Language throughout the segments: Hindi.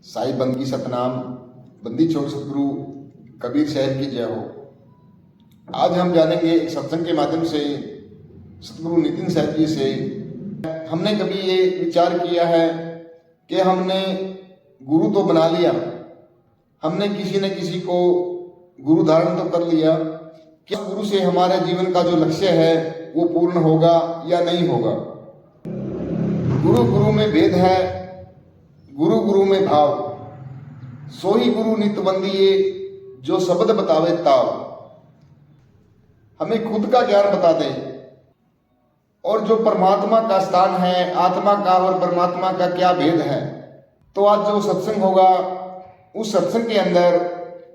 साई बंदी सतनाम, बंदी छोड़ सतगुरु कबीर साहब की जय हो। आज हम जानेंगे सत्संग के माध्यम से सतगुरु नितिन साहब जी से। हमने कभी ये विचार किया है कि हमने गुरु तो बना लिया, हमने किसी न किसी को गुरु धारण तो कर लिया, क्या गुरु से हमारे जीवन का जो लक्ष्य है वो पूर्ण होगा या नहीं होगा। गुरु गुरु में भेद है, गुरु गुरु में भाव, सोही गुरु नित बंदिए जो शब्द बतावे ताव। हमें खुद का ज्ञान बता दे और जो परमात्मा का स्थान है, आत्मा का और परमात्मा का क्या भेद है। तो आज जो सत्संग होगा उस सत्संग के अंदर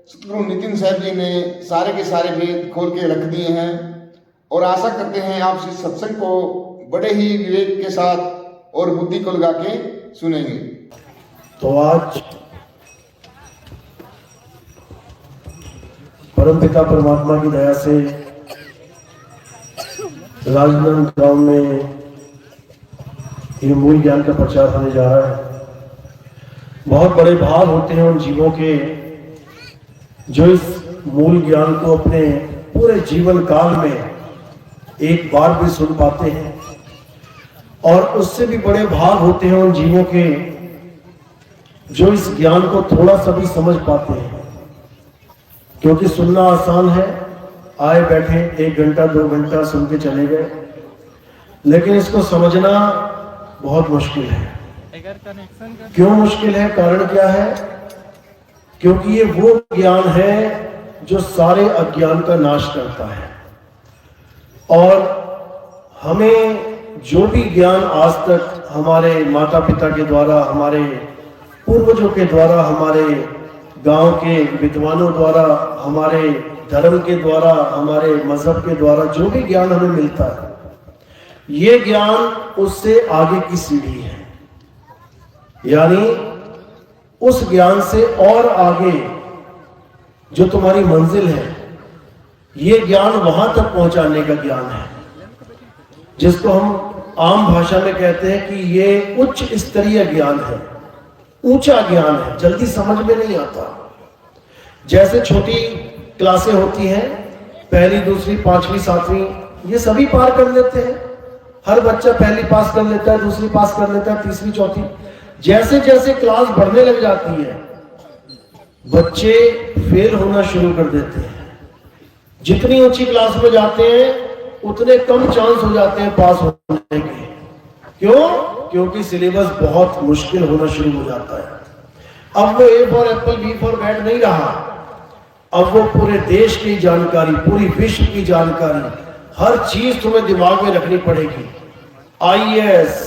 सतगुरु नितिन साहब जी ने सारे के सारे भेद खोल के रख दिए हैं और आशा करते हैं आप इस सत्संग को बड़े ही विवेक के साथ और बुद्धि को लगा के सुनेंगे। तो आज परमपिता परमात्मा की दया से राजनांदगांव गांव में ये मूल ज्ञान का प्रचार होने जा रहा है। बहुत बड़े भाव होते हैं उन जीवों के जो इस मूल ज्ञान को अपने पूरे जीवन काल में एक बार भी सुन पाते हैं, और उससे भी बड़े भाव होते हैं उन जीवों के जो इस ज्ञान को थोड़ा सा भी समझ पाते हैं। क्योंकि सुनना आसान है, आए बैठे 1 घंटा 2 घंटा सुन के चले गए, लेकिन इसको समझना बहुत मुश्किल है। क्यों मुश्किल है, कारण क्या है? क्योंकि ये वो ज्ञान है जो सारे अज्ञान का नाश करता है। और हमें जो भी ज्ञान आज तक हमारे माता पिता के द्वारा, हमारे पूर्वजों के द्वारा, हमारे गांव के विद्वानों द्वारा, हमारे धर्म के द्वारा, हमारे मजहब के द्वारा जो भी ज्ञान हमें मिलता है, ये ज्ञान उससे आगे की सीढ़ी है। यानी उस ज्ञान से और आगे जो तुम्हारी मंजिल है, ये ज्ञान वहां तक पहुंचाने का ज्ञान है, जिसको हम आम भाषा में कहते हैं कि ये उच्च स्तरीय ज्ञान है, ऊंचा ज्ञान है, जल्दी समझ में नहीं आता। जैसे छोटी क्लासें होती हैं, 1ली, 2री, 5वीं, 7वीं, ये सभी पार कर लेते हैं। हर बच्चा 1ली पास कर लेता है, 2री पास कर लेता है, 3री, 4थी। जैसे जैसे क्लास बढ़ने लग जाती है, बच्चे फेल होना शुरू कर देते हैं। जितनी ऊंची क्लास में जाते हैं उतने कम चांस हो जाते हैं पास होने के। क्यों? क्योंकि सिलेबस बहुत मुश्किल होना शुरू हो जाता है। अब वो A for Apple, B for bat नहीं रहा, अब वो पूरे देश की जानकारी, पूरी विश्व की जानकारी, हर चीज तुम्हें दिमाग में रखनी पड़ेगी। IAS,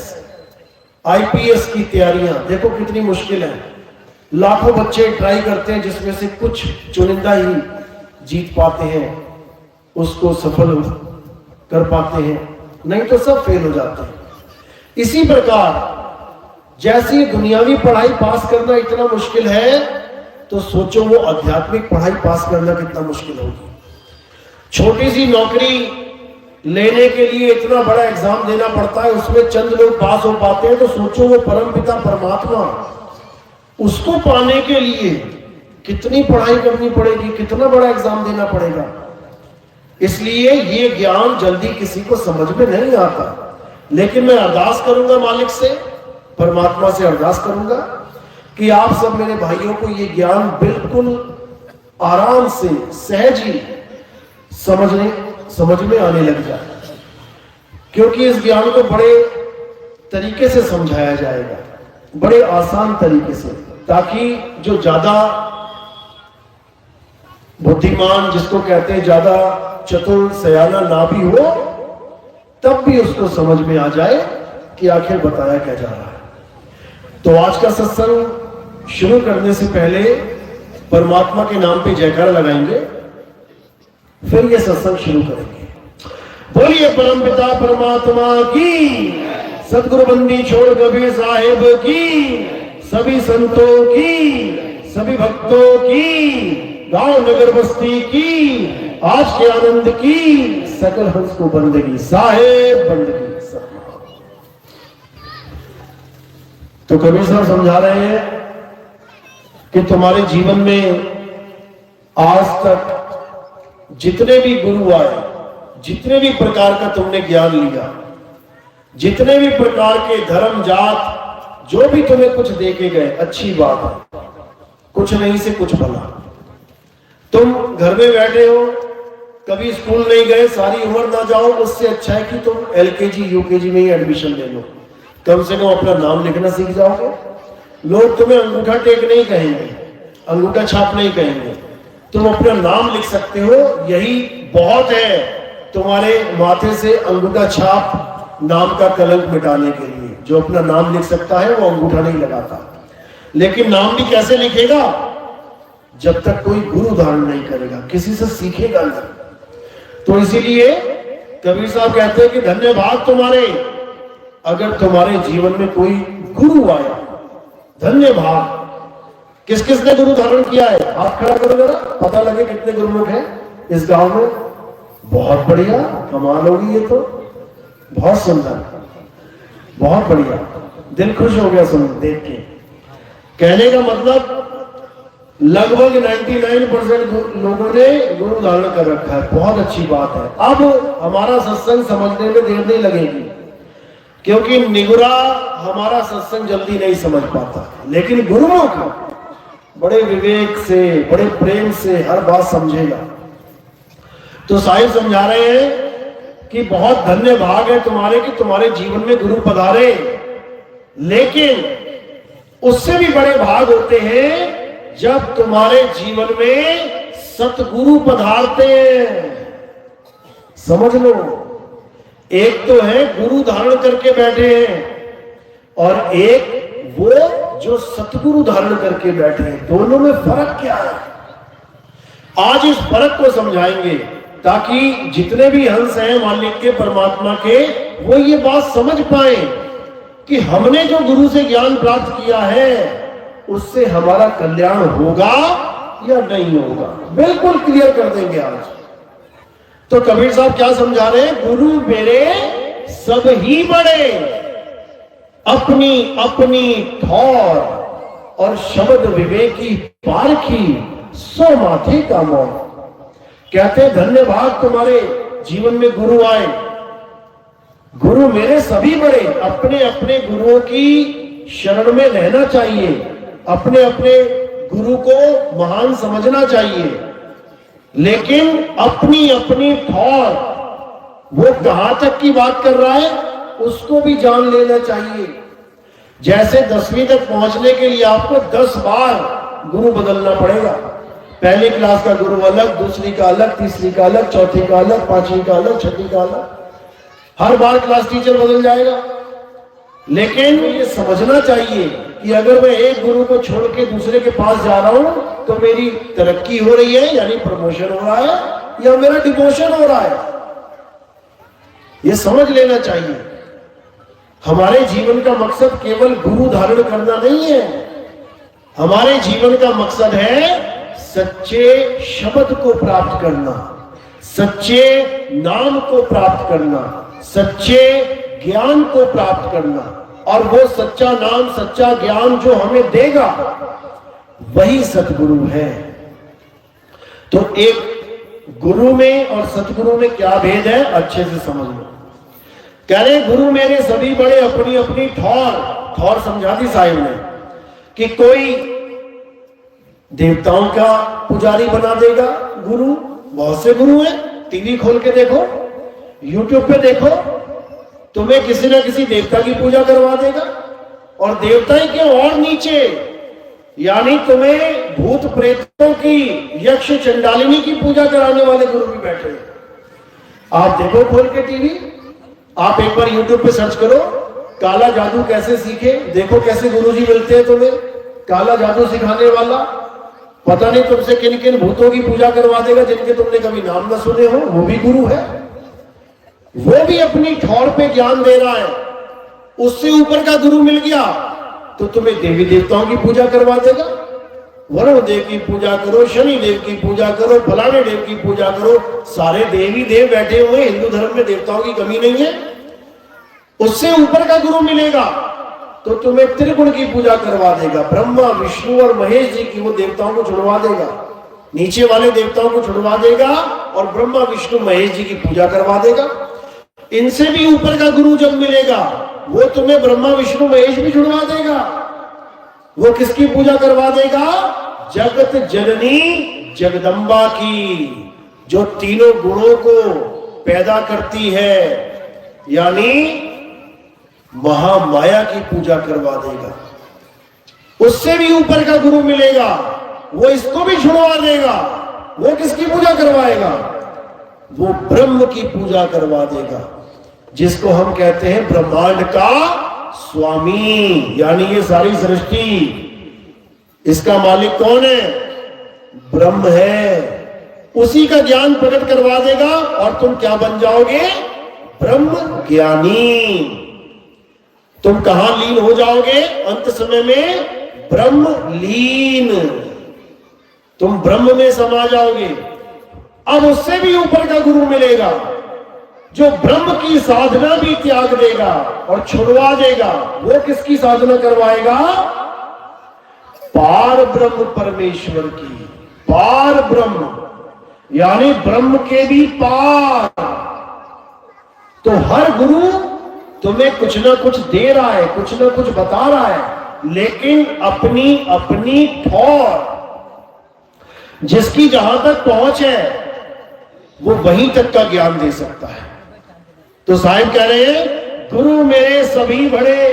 IPS की तैयारियां देखो कितनी मुश्किल है। लाखों बच्चे ट्राई करते हैं, जिसमें से कुछ चुनिंदा ही जीत पाते हैं, उसको सफल कर पाते हैं, नहीं तो सब फेल हो जाते हैं। इसी प्रकार जैसी दुनियावी पढ़ाई पास करना इतना मुश्किल है, तो सोचो वो आध्यात्मिक पढ़ाई पास करना कितना मुश्किल होगी। छोटी सी नौकरी लेने के लिए इतना बड़ा एग्जाम देना पड़ता है, उसमें चंद लोग पास हो पाते हैं, तो सोचो वो परमपिता परमात्मा, उसको पाने के लिए कितनी पढ़ाई करनी पड़ेगी, कितना बड़ा एग्जाम देना पड़ेगा। इसलिए ये ज्ञान जल्दी किसी को समझ में नहीं आता। लेकिन मैं अरदास करूंगा मालिक से, परमात्मा से अरदास करूंगा कि आप सब मेरे भाइयों को ये ज्ञान बिल्कुल आराम से, सहज ही समझ में आने लग जाए। क्योंकि इस ज्ञान को बड़े तरीके से समझाया जाएगा, बड़े आसान तरीके से, ताकि जो ज्यादा बुद्धिमान, जिसको कहते हैं ज्यादा चतुर सयाना ना भी हो, तब भी उसको समझ में आ जाए कि आखिर बताया क्या जा रहा है। तो आज का सत्संग शुरू करने से पहले परमात्मा के नाम पे जयकारा लगाएंगे, फिर ये सत्संग शुरू करेंगे। बोलिए परमपिता परमात्मा की, सतगुरु बंदी छोड़ कबीर साहिब की, सभी संतों की, सभी भक्तों की, गांव नगर बस्ती की, आज के आनंद की, सकल हंस को बंदगी साहेब बंदगी। तो कबीर साहब समझा रहे हैं कि तुम्हारे जीवन में आज तक जितने भी गुरु आए, जितने भी प्रकार का तुमने ज्ञान लिया, जितने भी प्रकार के धर्म जात जो भी तुम्हें कुछ देके गए, अच्छी बात है, कुछ नहीं से कुछ भला। तुम घर में बैठे हो, कभी स्कूल नहीं गए, सारी उम्र ना जाओ, उससे अच्छा है कि तुम LKG UKG में ही एडमिशन ले लो, कम से कम अपना नाम लिखना सीख जाओगे। लोग तुम्हें अंगूठा टेक नहीं कहेंगे, अंगूठा छाप नहीं कहेंगे, तुम अपना नाम लिख सकते हो, यही बहुत है तुम्हारे माथे से अंगूठा छाप नाम का कलंक मिटाने के लिए। जो अपना नाम लिख सकता है वो अंगूठा नहीं लगाता। लेकिन नाम भी कैसे लिखेगा? जब तक कोई गुरु धारण नहीं करेगा, किसी से सीखेगा नहीं। तो इसीलिए कबीर साहब कहते हैं कि धन्यवाद तुम्हारे, अगर तुम्हारे जीवन में कोई गुरु आया, धन्यवाद। किस किस ने गुरु धारण किया है? हाथ खड़ा करो जरा, पता लगे कितने गुरुमुख हैं इस गांव में। बहुत बढ़िया, कमाल होगी ये तो, बहुत सुंदर, बहुत बढ़िया, दिल खुश हो गया सुन देख के। कहने का मतलब लगभग 99% लोगों ने गुरु धारण कर रखा है, बहुत अच्छी बात है। अब हमारा सत्संग समझने में देर नहीं लगेगी, क्योंकि निगुरा हमारा सत्संग जल्दी नहीं समझ पाता, लेकिन गुरुमुख बड़े विवेक से, बड़े प्रेम से हर बात समझेगा। तो साहिब समझा रहे हैं कि बहुत धन्य भाग है तुम्हारे कि तुम्हारे जीवन में गुरु पधारे, लेकिन उससे भी बड़े भाग होते हैं जब तुम्हारे जीवन में सतगुरु पधारते हैं। समझ लो, एक तो है गुरु धारण करके बैठे हैं और एक वो जो सतगुरु धारण करके बैठे हैं। दोनों में फर्क क्या है? आज इस फर्क को समझाएंगे ताकि जितने भी हंस हैं मालिक के, परमात्मा के, वो ये बात समझ पाए कि हमने जो गुरु से ज्ञान प्राप्त किया है उससे हमारा कल्याण होगा या नहीं होगा। बिल्कुल क्लियर कर देंगे आज। तो कबीर साहब क्या समझा रहे हैं? गुरु मेरे सब ही बड़े, अपनी अपनी ठौर और शब्द विवेकी पारखी, सो माथे का मौन। कहते हैं धन्यवाद तुम्हारे जीवन में गुरु आए। गुरु मेरे सभी बड़े, अपने अपने गुरुओं की शरण में रहना चाहिए, अपने अपने गुरु को महान समझना चाहिए, लेकिन अपनी अपनी ठौर, वो कहां तक की बात कर रहा है उसको भी जान लेना चाहिए। जैसे 10वीं तक पहुंचने के लिए आपको 10 बार गुरु बदलना पड़ेगा। पहली क्लास का गुरु अलग, दूसरी का अलग, तीसरी का अलग, चौथी का अलग, पांचवी का अलग, छठी का अलग, हर बार क्लास टीचर बदल जाएगा। लेकिन ये समझना चाहिए कि अगर मैं एक गुरु को छोड़ के दूसरे के पास जा रहा हूं तो मेरी तरक्की हो रही है, यानी प्रमोशन हो रहा है, या मेरा डिमोशन हो रहा है, ये समझ लेना चाहिए। हमारे जीवन का मकसद केवल गुरु धारण करना नहीं है, हमारे जीवन का मकसद है सच्चे शब्द को प्राप्त करना, सच्चे नाम को प्राप्त करना, सच्चे ज्ञान को प्राप्त करना। और वो सच्चा नाम, सच्चा ज्ञान जो हमें देगा वही सतगुरु है। तो एक गुरु में और सतगुरु में क्या भेद है, अच्छे से समझ लो। कह रहे गुरु मेरे सभी बड़े, अपनी अपनी ठौर समझा दी साहिब ने कि कोई देवताओं का पुजारी बना देगा गुरु। बहुत से गुरु हैं, टीवी खोल के देखो, यूट्यूब पे देखो, तुम्हें किसी ना किसी देवता की पूजा करवा देगा। और देवता ही क्यों, और नीचे, यानी तुम्हें भूत प्रेतों की, यक्ष चंडालिनी की पूजा कराने वाले गुरु भी बैठे हैं। आप देखो खोल के टीवी, आप एक बार यूट्यूब पे सर्च करो काला जादू कैसे सीखे, देखो कैसे गुरुजी मिलते हैं तुम्हें। काला जादू सिखाने वाला पता नहीं तुमसे किन किन भूतों की पूजा करवा देगा जिनके तुमने कभी नाम ना सुने हो, वो भी गुरु है। वो भी अपनी ठौर पे ज्ञान दे रहा है। उससे ऊपर का गुरु मिल गया तो तुम्हें देवी देवताओं की पूजा करवा देगा। वरुण देव की पूजा करो, शनि देव की पूजा करो, फलाने देव की पूजा करो, सारे देवी देव बैठे हुए। हिंदू धर्म में देवताओं की कमी नहीं है। उससे ऊपर का गुरु मिलेगा तो तुम्हें त्रिगुण की पूजा करवा देगा। ब्रह्मा विष्णु और महेश जी की, वो देवताओं को छुड़वा देगा, नीचे वाले देवताओं को छुड़वा देगा और ब्रह्मा विष्णु महेश जी की पूजा करवा देगा। इनसे भी ऊपर का गुरु जब मिलेगा वो तुम्हें ब्रह्मा विष्णु महेश भी छुड़वा देगा। वो किसकी पूजा करवा देगा? जगत जननी जगदम्बा की, जो तीनों गुणों को पैदा करती है, यानी महामाया की पूजा करवा देगा। उससे भी ऊपर का गुरु मिलेगा, वो इसको भी छुड़वा देगा। वो किसकी पूजा करवाएगा? वो ब्रह्म की पूजा करवा देगा, जिसको हम कहते हैं ब्रह्मांड का स्वामी, यानी ये सारी सृष्टि, इसका मालिक कौन है? ब्रह्म है। उसी का ज्ञान प्रकट करवा देगा और तुम क्या बन जाओगे? ब्रह्म ज्ञानी। तुम कहां लीन हो जाओगे अंत समय में? ब्रह्म लीन, तुम ब्रह्म में समा जाओगे। अब उससे भी ऊपर का गुरु मिलेगा, जो ब्रह्म की साधना भी त्याग देगा और छुड़वा देगा। वो किसकी साधना करवाएगा? पार ब्रह्म परमेश्वर की। पार ब्रह्म यानी ब्रह्म के भी पार। तो हर गुरु तुम्हें कुछ ना कुछ दे रहा है, कुछ ना कुछ बता रहा है, लेकिन अपनी अपनी ठौर, जिसकी जहां तक पहुंच है वो वहीं तक का ज्ञान दे सकता है। तो साहिब कह रहे हैं, गुरु मेरे सभी बड़े,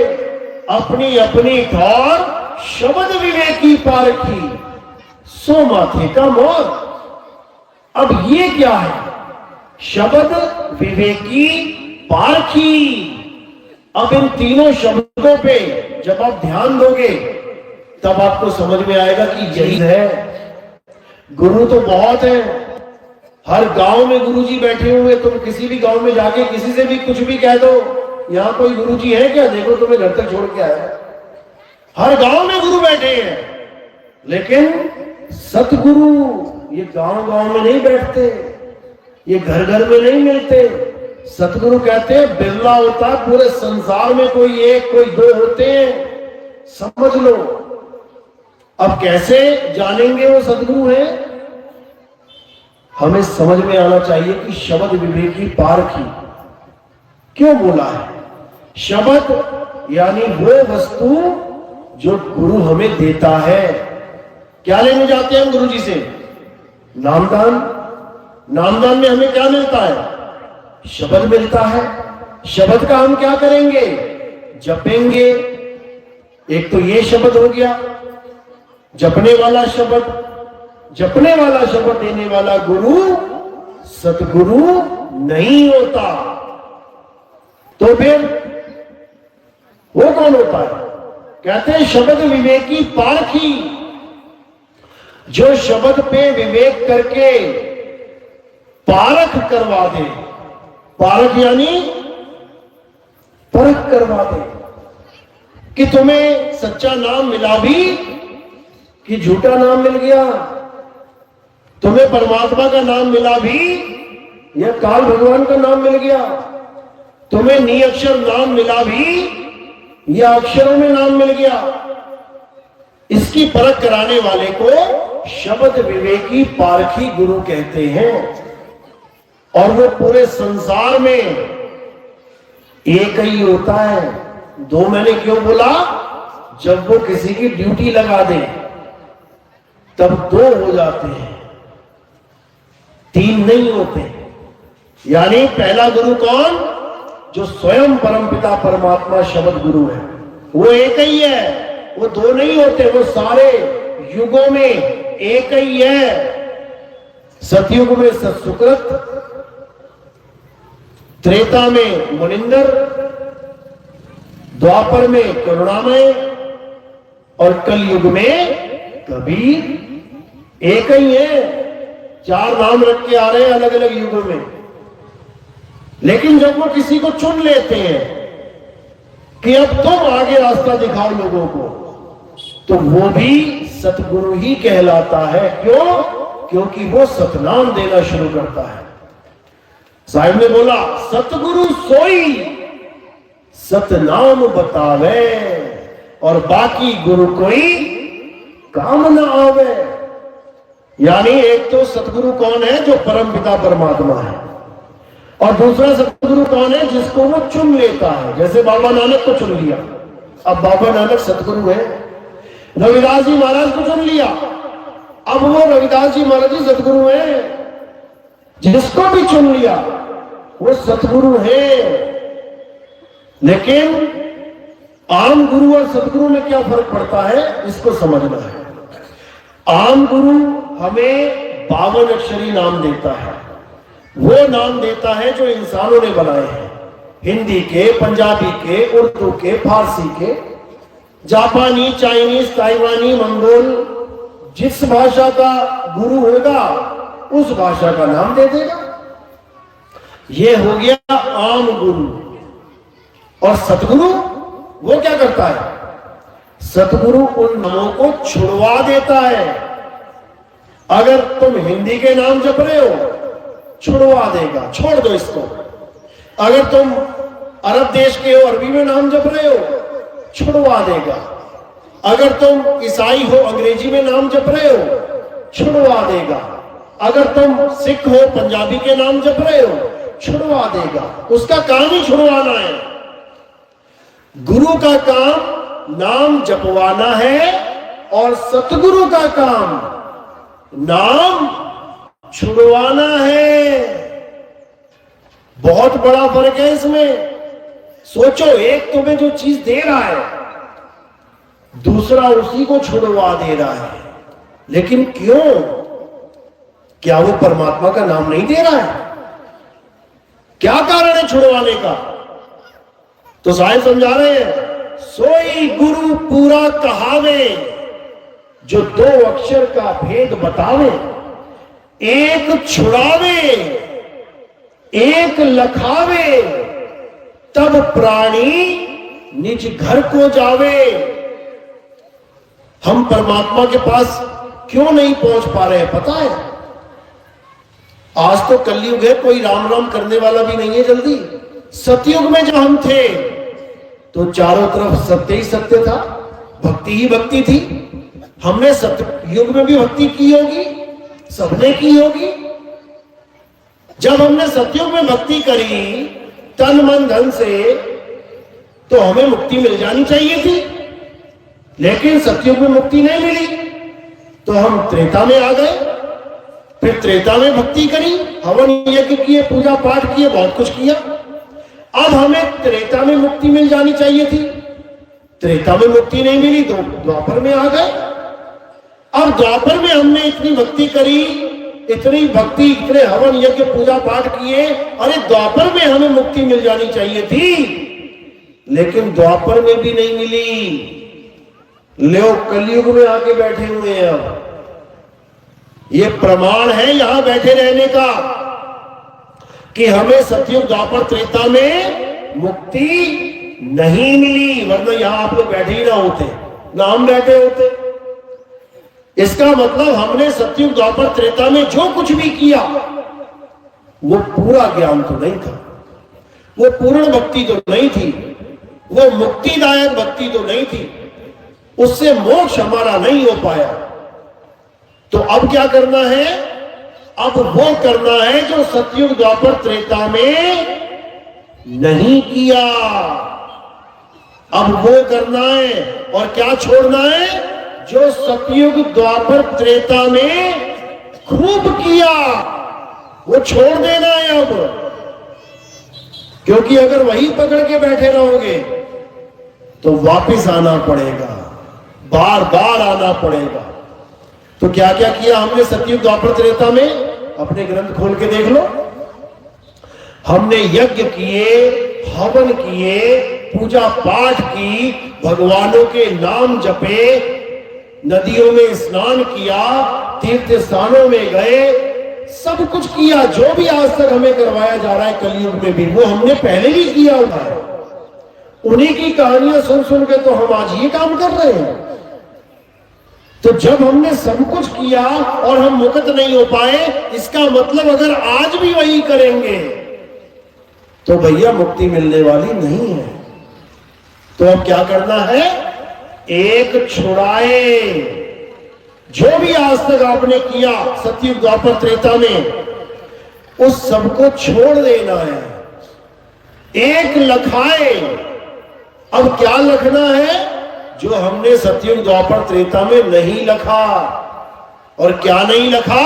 अपनी अपनी ठौर शब्द विवेकी पारखी, सो माथे का मोर। अब ये क्या है? शब्द विवेकी पारखी। अब इन तीनों शब्दों पे जब आप ध्यान दोगे तब आपको समझ में आएगा कि यही है। गुरु तो बहुत है, हर गांव में गुरुजी बैठे हुए। तुम किसी भी गांव में जाके किसी से भी कुछ भी कह दो, यहां कोई गुरुजी है क्या? देखो तुम्हें घर तक छोड़ के आया। हर गांव में गुरु बैठे हैं, लेकिन सतगुरु ये गांव गांव में नहीं बैठते, ये घर घर में नहीं मिलते। सतगुरु कहते हैं बिरला होता है, पूरे संसार में कोई एक कोई दो होते हैं, समझ लो। अब कैसे जानेंगे वो सतगुरु है? हमें समझ में आना चाहिए कि शब्द विवेकी पारखी क्यों बोला है। शब्द यानी वो वस्तु जो गुरु हमें देता है। क्या लेने जाते हैं हम गुरु जी से? नामदान। नामदान में हमें क्या मिलता है? शब्द मिलता है। शब्द का हम क्या करेंगे? जपेंगे। एक तो ये शब्द हो गया, जपने वाला शब्द। जपने वाला शब्द देने वाला गुरु सतगुरु नहीं होता। तो फिर वो कौन होता है? कहते हैं शब्द विवेकी पारखी, जो शब्द पे विवेक करके पारख करवा दे। पारख यानी परख करवा दे कि तुम्हें सच्चा नाम मिला भी कि झूठा नाम मिल गया, तुम्हें परमात्मा का नाम मिला भी या काल भगवान का नाम मिल गया, तुम्हें निअक्षर नाम मिला भी या अक्षरों में नाम मिल गया। इसकी परख कराने वाले को शब्द विवेकी पारखी गुरु कहते हैं। और वो पूरे संसार में एक ही होता है। दो मैंने क्यों बोला? जब वो किसी की ड्यूटी लगा दे तब दो हो जाते हैं, तीन नहीं होते। यानी पहला गुरु कौन? जो स्वयं परमपिता परमात्मा शब्द गुरु है, वो एक ही है, वो दो नहीं होते। वो सारे युगों में एक ही है। सतयुग में सत्सुकृत, त्रेता में मुनिंदर, द्वापर में करुणामय और कलयुग में कबीर। एक ही है। चार नाम रख के आ रहे हैं अलग अलग युगों में, लेकिन जब वो किसी को चुन लेते हैं कि अब तुम आगे रास्ता दिखाओ लोगों को, तो वो भी सतगुरु ही कहलाता है। क्यों? क्योंकि वो सतनाम देना शुरू करता है। साहिब ने बोला, सतगुरु सोई सतनाम बतावे। और बाकी गुरु कोई काम न आवे। यानी एक तो सतगुरु कौन है? जो परम पिता परमात्मा है। और दूसरा सतगुरु कौन है? जिसको वो चुन लेता है। जैसे बाबा नानक को चुन लिया, अब बाबा नानक सतगुरु है। रविदास जी महाराज को चुन लिया, अब वो रविदास जी महाराज जी सतगुरु है। जिसको भी चुन लिया वो सतगुरु है। लेकिन आम गुरु और सतगुरु में क्या फर्क पड़ता है, इसको समझना है। आम गुरु हमें 52 अक्षरी नाम देता है। वो नाम देता है जो इंसानों ने बनाए हैं, हिंदी के, पंजाबी के, उर्दू के, फारसी के, जापानी, चाइनीज, ताइवानी, मंगोल, जिस भाषा का गुरु होगा उस भाषा का नाम दे देगा। ये हो गया आम गुरु। और सतगुरु वो क्या करता है? सतगुरु उन नामों को छुड़वा देता है। अगर तुम हिंदी के नाम जप रहे हो, छुड़वा देगा, छोड़ दो इसको। अगर तुम अरब देश के हो, अरबी में नाम जप रहे हो, छुड़वा देगा। अगर तुम ईसाई हो, अंग्रेजी में नाम जप रहे हो, छुड़वा देगा। अगर तुम सिख हो, पंजाबी के नाम जप रहे हो, छुड़वा देगा। उसका काम ही छुड़वाना है। गुरु का काम नाम जपवाना है और सतगुरु का काम नाम छुड़वाना है। बहुत बड़ा फर्क है इसमें। सोचो, एक तुम्हें जो चीज दे रहा है, दूसरा उसी को छुड़वा दे रहा है। लेकिन क्यों? क्या वो परमात्मा का नाम नहीं दे रहा है? क्या कारण है छुड़वाने का? तो साहिब समझा रहे हैं, सोई गुरु पूरा कहावे, जो 2 अक्षर का भेद बतावे। एक छुड़ावे, एक लखावे, तब प्राणी निज घर को जावे। हम परमात्मा के पास क्यों नहीं पहुंच पा रहे हैं पता है? आज तो कलयुग है, कोई राम राम करने वाला भी नहीं है जल्दी। सतयुग में जब हम थे तो चारों तरफ सत्य ही सत्य था, भक्ति ही भक्ति थी। हमने सतयुग में भी भक्ति की होगी, सबने की होगी। जब हमने सतयुग में भक्ति करी तन मन धन से, तो हमें मुक्ति मिल जानी चाहिए थी। लेकिन सतयुग में मुक्ति नहीं मिली, तो हम त्रेता में आ गए। फिर त्रेता में भक्ति करी, हवन यज्ञ किए, पूजा पाठ किए, बहुत कुछ किया। अब हमें त्रेता में मुक्ति मिल जानी चाहिए थी, त्रेता में मुक्ति नहीं मिली तो द्वापर में आ गए। अब द्वापर में हमने इतनी भक्ति करी, इतनी भक्ति, इतने हवन यज्ञ पूजा पाठ किए, अरे द्वापर में हमें मुक्ति मिल जानी चाहिए थी, लेकिन द्वापर में भी नहीं मिली। लोग कलयुग में आके बैठे हुए हैं। अब ये प्रमाण है यहां बैठे रहने का कि हमें सतयुग द्वापर त्रेता में मुक्ति नहीं मिली, वरना यहां आप लोग बैठे ही ना होते, ना हम बैठे होते। इसका मतलब हमने सतयुग द्वापर त्रेता में जो कुछ भी किया वो पूरा ज्ञान तो नहीं था, वो पूर्ण भक्ति तो नहीं थी, वो मुक्तिदायक भक्ति तो नहीं थी, उससे मोक्ष हमारा नहीं हो पाया। तो अब क्या करना है? अब वो करना है जो सतयुग द्वापर त्रेता में नहीं किया। अब वो करना है। और क्या छोड़ना है? जो सतयुग द्वापर त्रेता में खूब किया वो छोड़ देना है अब। क्योंकि अगर वही पकड़ के बैठे रहोगे तो वापिस आना पड़ेगा, बार बार आना पड़ेगा। तो क्या क्या किया हमने सतयुग द्वापर त्रेता में? अपने ग्रंथ खोल के देख लो। हमने यज्ञ किए, हवन किए, पूजा पाठ की, भगवानों के नाम जपे, नदियों में स्नान किया, तीर्थ स्थानों में गए, सब कुछ किया। जो भी आज तक हमें करवाया जा रहा है कलयुग में भी, वो हमने पहले भी किया हुआ है। उन्हीं की कहानियां सुन सुन के तो हम आज ये काम कर रहे हैं। तो जब हमने सब कुछ किया और हम मुक्त नहीं हो पाए, इसका मतलब अगर आज भी वही करेंगे तो भैया मुक्ति मिलने वाली नहीं है। तो अब क्या करना है? एक छुड़ाए। जो भी आज तक आपने किया सतयुग द्वापर त्रेता में, उस सबको छोड़ देना है। एक लखाए। अब क्या लखना है? जो हमने सतयुग द्वापर त्रेता में नहीं लखा। और क्या नहीं लखा?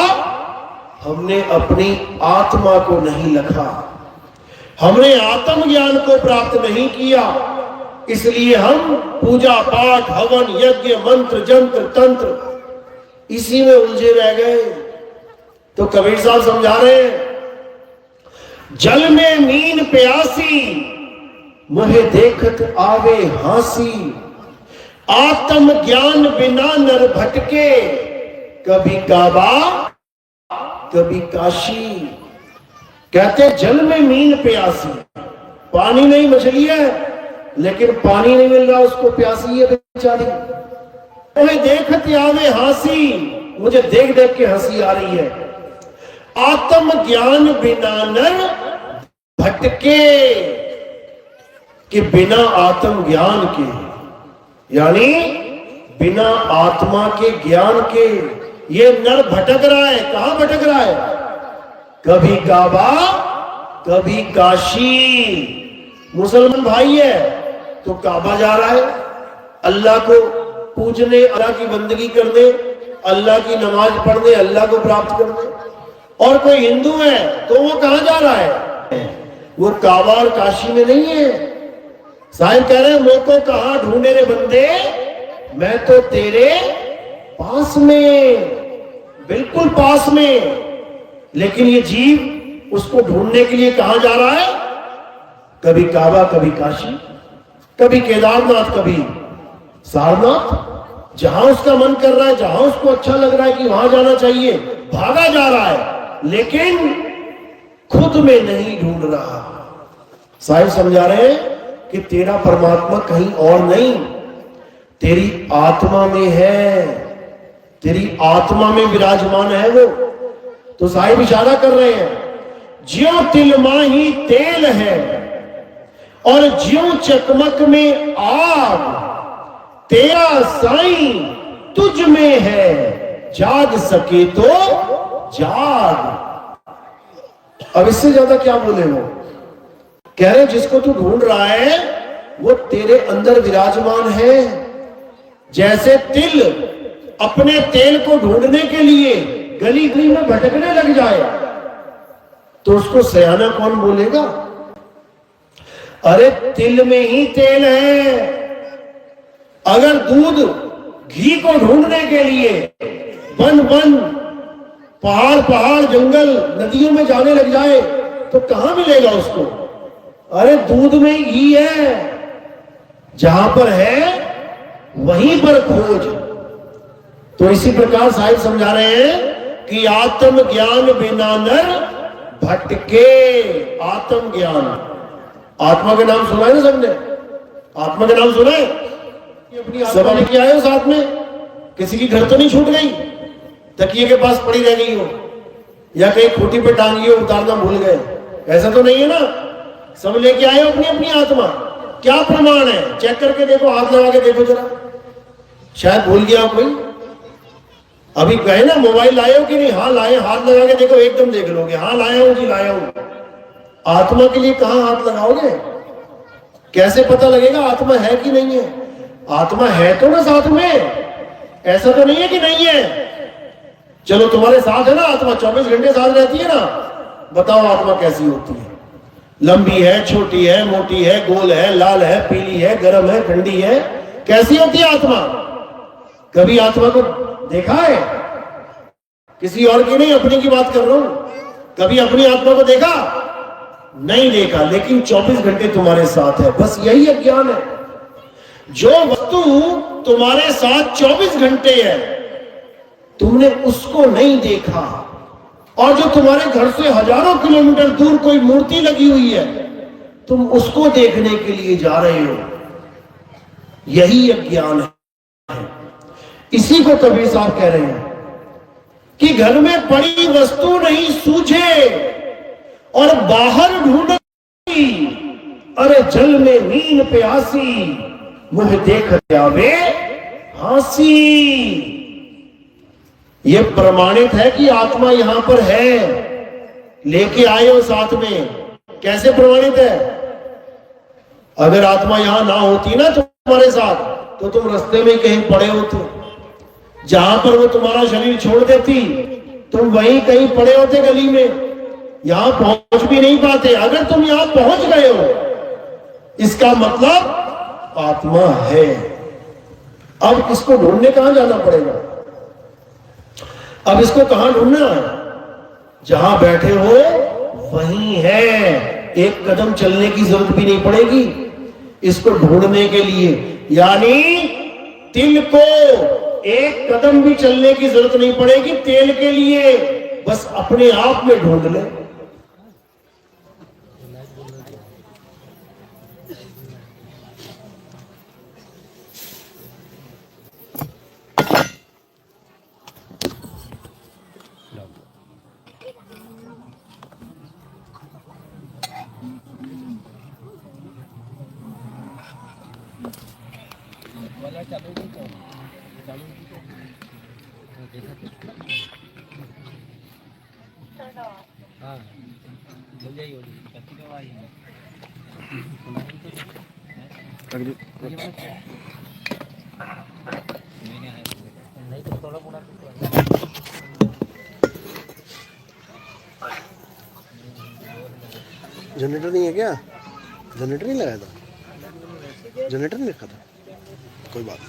हमने अपनी आत्मा को नहीं लखा, हमने आत्म ज्ञान को प्राप्त नहीं किया। इसलिए हम पूजा पाठ, हवन, यज्ञ, मंत्र, जंत्र, तंत्र इसी में उलझे रह गए। तो कबीर साहब समझा रहे हैं, जल में मीन प्यासी, मुहे देखत आवे हासी। आत्म ज्ञान बिना नर भटके, कभी काबा कभी काशी। कहते जल में मीन प्यासी, पानी नहीं मछली है, लेकिन पानी नहीं मिल रहा उसको, प्यासी है बेचारी। मुझे देखत आवे हंसी, मुझे देख देख के हंसी आ रही है। आत्म ज्ञान बिना नर भटके, कि बिना आत्म ज्ञान के, यानी बिना आत्मा के ज्ञान के ये नर भटक रहा है। कहां भटक रहा है? कभी काबा कभी काशी। मुसलमान भाई है तो काबा जा रहा है, अल्लाह को पूजने, अल्लाह की बंदगी करने, अल्लाह की नमाज पढ़ने, अल्लाह को प्राप्त करने। और कोई हिंदू है तो वो कहां जा रहा है? वो काबा और काशी में नहीं है। साहिब कह रहे हैं, मोको कहां ढूंढे रे बंदे, मैं तो तेरे पास में, बिल्कुल पास में। लेकिन ये जीव उसको ढूंढने के लिए कहां जा रहा है? कभी काबा कभी काशी, कभी केदारनाथ कभी सारनाथ। जहां उसका मन कर रहा है, जहां उसको अच्छा लग रहा है कि वहां जाना चाहिए, भागा जा रहा है, लेकिन खुद में नहीं ढूंढ रहा। साहिब समझा रहे हैं कि तेरा परमात्मा कहीं और नहीं, तेरी आत्मा में है, तेरी आत्मा में विराजमान है वो। तो साहिब इशारा कर रहे हैं, ज्यों तिल माही तेल है और ज्यों चकमक में आग, तेरा साईं तुझ में है, जाग सके तो जाग। अब इससे ज्यादा क्या बोले वो? कह रहे जिसको तू ढूंढ रहा है वो तेरे अंदर विराजमान है। जैसे तिल अपने तेल को ढूंढने के लिए गली गली में भटकने लग जाए तो उसको सयाना कौन बोलेगा? अरे तिल में ही तेल है। अगर दूध घी को ढूंढने के लिए वन वन, पहाड़ पहाड़, जंगल, नदियों में जाने लग जाए तो कहां मिलेगा उसको? अरे दूध में घी है, जहां पर है वहीं पर खोज। तो इसी प्रकार साहिब समझा रहे हैं कि आत्म ज्ञान बिना नर भटके। आत्म ज्ञान, आत्मा के नाम सुना है ना सबने? आत्मा के नाम सुना है? सब लेके आए हो साथ में? किसी की घर तो नहीं छूट गई, तकिए के पास पड़ी रह गई हो, या कहीं खूंटी पे टांगी हो, उतारना भूल गए? ऐसा तो नहीं है ना? सब लेके आए हो अपनी अपनी आत्मा। क्या प्रमाण है? चेक करके देखो, हाथ लगा के देखो जरा, शायद भूल गया कोई। अभी कहे ना मोबाइल लाए हो कि नहीं? हाँ लाए। हाथ लगा के देखो, एकदम देख लोगे, हाँ लाया हूं जी, लाया हूं। आत्मा के लिए कहां हाथ लगाओगे? कैसे पता लगेगा आत्मा है कि नहीं है? आत्मा है तो ना साथ में, ऐसा तो नहीं है कि नहीं है। चलो तुम्हारे साथ है ना आत्मा, 24 घंटे साथ रहती है ना। बताओ आत्मा कैसी होती है? लंबी है, छोटी है, मोटी है, गोल है, लाल है, पीली है, गर्म है, ठंडी है, कैसी होती है आत्मा? कभी आत्मा को देखा है? किसी और की नहीं, अपनी की बात कर रहा हूं। कभी अपनी आत्मा को देखा? नहीं देखा, लेकिन 24 घंटे तुम्हारे साथ है। बस यही अज्ञान है। जो वस्तु तुम्हारे साथ 24 घंटे है, तुमने उसको नहीं देखा। और जो तुम्हारे घर से हजारों किलोमीटर दूर कोई मूर्ति लगी हुई है, तुम उसको देखने के लिए जा रहे हो। यही अज्ञान है। इसी को कबीर साहब कह रहे हैं कि घर में पड़ी वस्तु नहीं सूझे और बाहर ढूंढी। अरे जल में मीन प्यासी, मुझे देख आवे हांसी। ये प्रमाणित है कि आत्मा यहां पर है, लेके आए हो साथ में। कैसे प्रमाणित है? अगर आत्मा यहां ना होती ना तुम्हारे साथ, तो तुम रास्ते में कहीं पड़े होते। जहां पर वो तुम्हारा शरीर छोड़ देती, तुम वहीं कहीं पड़े होते गली में, यहां पहुंच भी नहीं पाते। अगर तुम यहां पहुंच गए हो, इसका मतलब आत्मा है। अब इसको ढूंढने कहां जाना पड़ेगा? अब इसको कहां ढूंढना है? जहां बैठे हो वहीं है। एक कदम चलने की जरूरत भी नहीं पड़ेगी इसको ढूंढने के लिए। यानी तिल को एक कदम भी चलने की जरूरत नहीं पड़ेगी तेल के लिए, बस अपने आप में ढूंढ ले। जनरेटर नहीं है क्या? जनरेटर नहीं लगाया था? जनरेटर नहीं रखा था? कोई बात नहीं।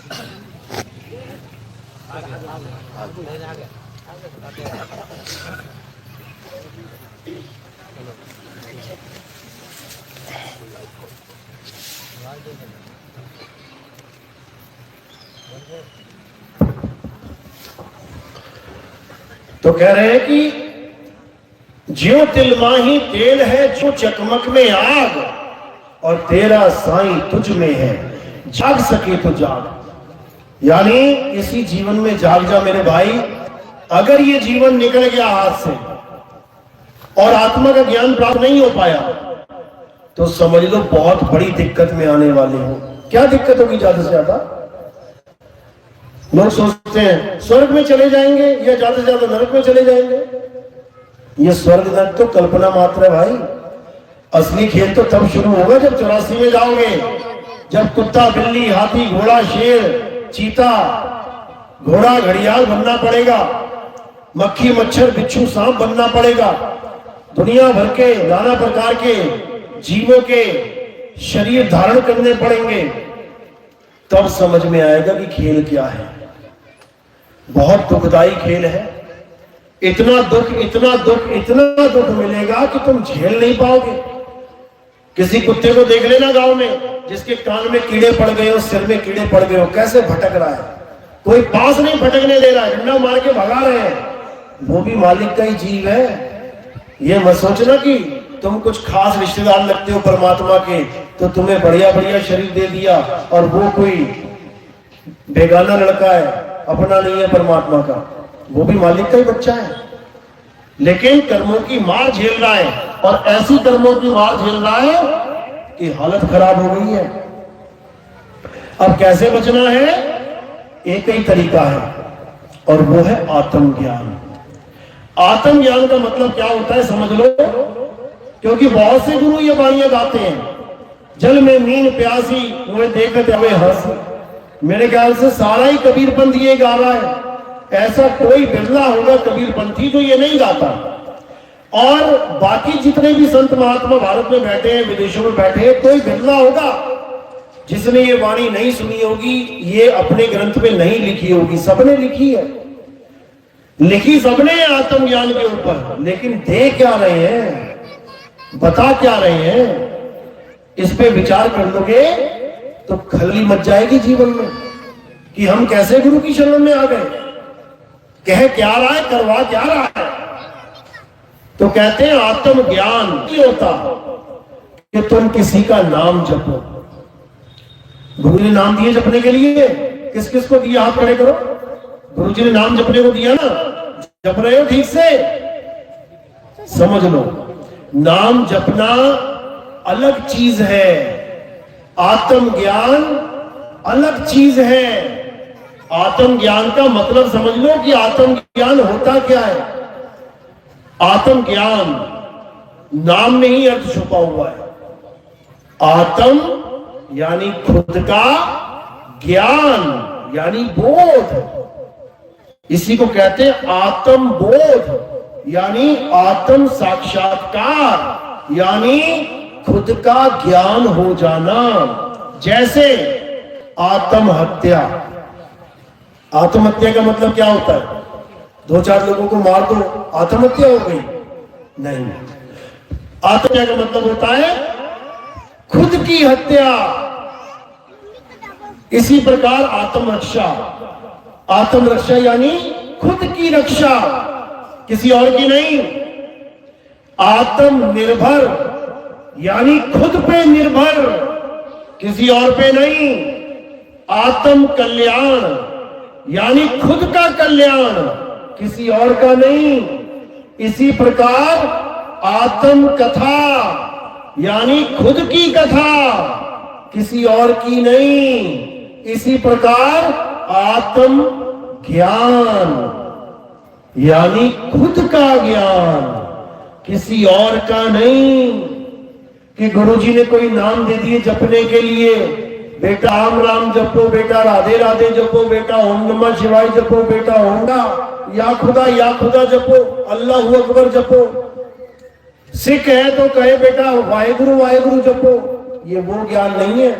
तो कह रहे हैं कि ज्यों तिल माही तेल है, जो चकमक में आग, और तेरा साईं तुझ में है, जाग सके तो जाग। यानी इसी जीवन में जाग जा मेरे भाई। अगर ये जीवन निकल गया हाथ से और आत्मा का ज्ञान प्राप्त नहीं हो पाया, तो समझ लो बहुत बड़ी दिक्कत में आने वाले हो। क्या दिक्कत होगी? ज्यादा से ज्यादा लोग सोचते हैं स्वर्ग में चले जाएंगे या ज्यादा से ज्यादा नरक में चले जाएंगे। ये स्वर्ग नरक तो कल्पना मात्र है भाई। असली खेल तो तब शुरू होगा जब 84 में जाओगे, जब कुत्ता बिल्ली हाथी घोड़ा शेर चीता घोड़ा घड़ियाल बनना पड़ेगा, मक्खी मच्छर बिच्छू सांप बनना पड़ेगा, दुनिया भर के नाना प्रकार के जीवों के शरीर धारण करने पड़ेंगे। तब समझ में आएगा कि खेल क्या है। बहुत दुखदाई खेल है। इतना दुख इतना दुख इतना दुख मिलेगा कि तुम झेल नहीं पाओगे। किसी कुत्ते को देख लेना गांव में, जिसके कान में कीड़े पड़ गए हो, सिर में कीड़े पड़ गए हो, कैसे भटक रहा है। कोई पास नहीं भटकने दे रहा है, डंडा मार के भगा रहे हैं। वो भी मालिक का ही जीव है। ये मत सोचना कि तुम कुछ खास रिश्तेदार लगते हो परमात्मा के, तो तुम्हें बढ़िया बढ़िया शरीर दे दिया और वो कोई बेगाना लड़का है, अपना नहीं है परमात्मा का। वो भी मालिक का ही बच्चा है, लेकिन कर्मों की मार झेल रहा है। और ऐसी कर्मों की मार झेल रहा है कि हालत खराब हो गई है। अब कैसे बचना है? एक ही तरीका है, और वो है आत्मज्ञान। आत्मज्ञान का मतलब क्या होता है समझ लो, क्योंकि बहुत से गुरु ये बाणियां गाते हैं, जल में मीन प्यासी मुझे देखते हमें हंस। मेरे ख्याल से सारा ही कबीरपंथी ये गा रहा है। ऐसा कोई बिरला होगा कबीरपंथी जो ये नहीं गाता। और बाकी जितने भी संत महात्मा भारत में बैठे हैं, विदेशों में बैठे हैं, कोई बिरला होगा जिसने ये वाणी नहीं सुनी होगी, ये अपने ग्रंथ में नहीं लिखी होगी। सबने लिखी है, लिखी सबने है आत्मज्ञान के ऊपर, लेकिन दे क्या रहे हैं, बता क्या रहे हैं, इस पे विचार कर लोगे तो खलली मच जाएगी जीवन में कि हम कैसे गुरु की शरण में आ गए। कह क्या रहा है, करवा क्या रहा है। तो कहते हैं आत्मज्ञान नहीं होता कि तुम किसी का नाम जपो। गुरु ने नाम दिए जपने के लिए, किस किस को दिया? हाथ खड़े करो। गुरु जी ने नाम जपने को दिया ना, जप रहे हो ठीक से? समझ लो, नाम जपना अलग चीज है, आत्मज्ञान अलग चीज है। आत्मज्ञान का मतलब समझ लो कि आत्मज्ञान होता क्या है। आत्मज्ञान नाम में ही अर्थ छुपा हुआ है। आत्म यानी खुद का, ज्ञान यानी बोध, इसी को कहते हैं आत्म बोध, यानी आत्म साक्षात्कार, यानी खुद का ज्ञान हो जाना। जैसे आत्महत्या, आत्महत्या का मतलब क्या होता है? 2-4 लोगों को मार दो, आत्महत्या हो गई? नहीं, आत्महत्या का मतलब होता है खुद की हत्या। इसी प्रकार आत्मरक्षा, आत्मरक्षा यानी खुद की रक्षा, किसी और की नहीं। आत्मनिर्भर यानी खुद पे निर्भर, किसी और पे नहीं। आत्म कल्याण यानी खुद का कल्याण, किसी और का नहीं। इसी प्रकार आत्म कथा यानी खुद की कथा, किसी और की नहीं। इसी प्रकार आत्म ज्ञान यानी खुद का ज्ञान, किसी और का नहीं। कि गुरुजी ने कोई नाम दे दिए जपने के लिए, बेटा राम राम जपो, बेटा राधे राधे जपो, बेटा ओम नमः शिवाय जपो, बेटा होगा या खुदा जपो, अल्लाह अकबर जपो। सिख है तो कहे बेटा वाहेगुरु जपो। ये वो ज्ञान नहीं है,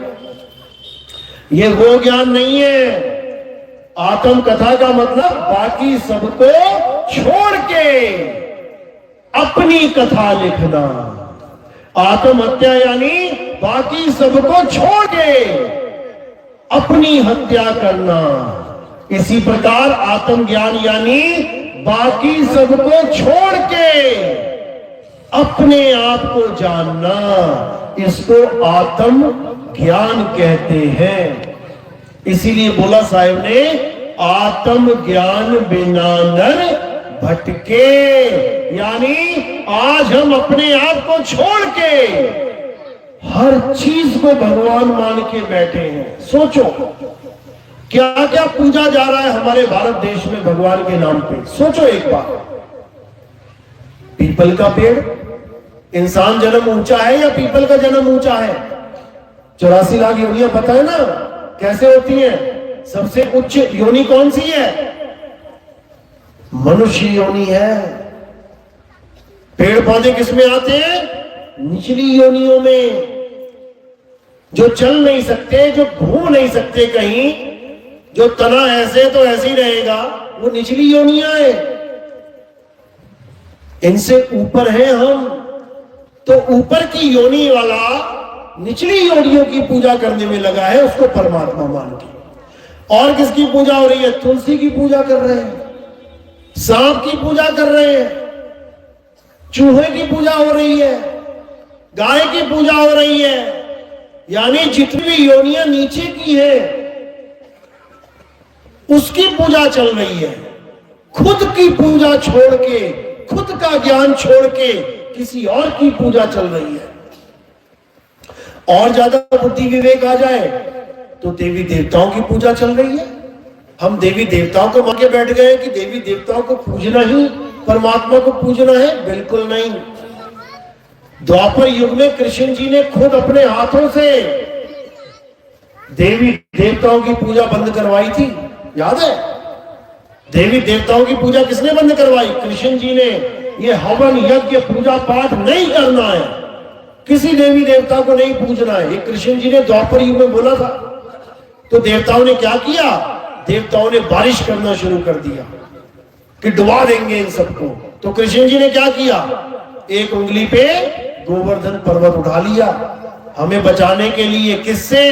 ये वो ज्ञान नहीं है। आत्म कथा का मतलब बाकी सबको छोड़ के अपनी कथा लिखना। आत्महत्या यानी बाकी सबको छोड़ के अपनी हत्या करना। इसी प्रकार आत्मज्ञान यानी बाकी सबको छोड़ के अपने आप को जानना, इसको आत्म ज्ञान कहते हैं। इसीलिए बोला साहिब ने, आत्म ज्ञान बिना नर भटके, यानी आज हम अपने आप को छोड़ के हर चीज को भगवान मान के बैठे हैं। सोचो क्या क्या पूजा जा रहा है हमारे भारत देश में भगवान के नाम पे। सोचो एक बार, पीपल का पेड़, इंसान जन्म ऊंचा है या पीपल का जन्म ऊंचा है? 84 लाख योनियां पता है ना कैसे होती हैं? सबसे उच्च योनि कौन सी है? मनुष्य योनि है। पेड़ पौधे किसमें आते हैं? निचली योनियों में। जो चल नहीं सकते, जो घूम नहीं सकते कहीं, जो तना ऐसे तो ऐसे ही रहेगा, वो निचली योनियां है। इनसे ऊपर है हम। तो ऊपर की योनि वाला निचली योनियों की पूजा करने में लगा है, उसको परमात्मा मान के। और किसकी पूजा हो रही है? तुलसी की पूजा कर रहे हैं, सांप की पूजा कर रहे हैं, चूहे की पूजा हो रही है, गाय की पूजा हो रही है। यानी जितनी भी योनियां नीचे की है उसकी पूजा चल रही है। खुद की पूजा छोड़ के, खुद का ज्ञान छोड़ के किसी और की पूजा चल रही है। और ज्यादा बुद्धि विवेक आ जाए तो देवी देवताओं की पूजा चल रही है। हम देवी देवताओं को मान के बैठ गए कि देवी देवताओं को पूजना ही परमात्मा को पूजना है। बिल्कुल नहीं। द्वापर युग में कृष्ण जी ने खुद अपने हाथों से देवी देवताओं की पूजा बंद करवाई थी, याद है? देवी देवताओं की पूजा किसने बंद करवाई? कृष्ण जी ने। ये हवन यज्ञ पूजा पाठ नहीं करना है, किसी देवी देवता को नहीं पूजना है, ये कृष्ण जी ने द्वापर युग में बोला था। तो देवताओं ने क्या किया? देवताओं ने बारिश करना शुरू कर दिया कि डुबा देंगे इन सबको। तो कृष्ण जी ने क्या किया? एक उंगली पे गोवर्धन पर्वत उठा लिया, हमें बचाने के लिए। किससे?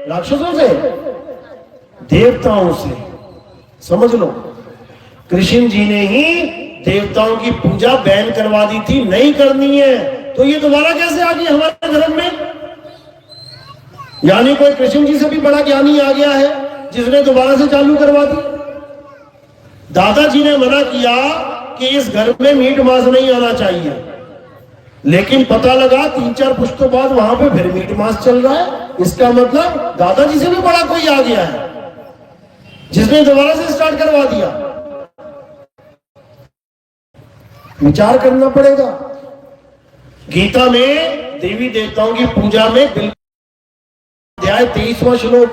राक्षसों से, देवताओं से। समझ लो, कृष्ण जी ने ही देवताओं की पूजा बैन करवा दी थी, नहीं करनी है। तो ये दोबारा कैसे आ गई हमारे धर्म में? यानी कोई कृष्ण जी से भी बड़ा ज्ञानी आ गया है जिसने दोबारा से चालू करवा दी। दादाजी ने मना किया कि इस घर में मीट मांस नहीं आना चाहिए, लेकिन पता लगा 3-4 पुश्तों बाद वहां पे फिर मीट मांस चल रहा है। इसका मतलब दादाजी से भी बड़ा कोई आ गया है। जिसने दोबारा से स्टार्ट करवा दिया। विचार करना पड़ेगा। गीता में देवी देवताओं की पूजा में अध्याय 23वां श्लोक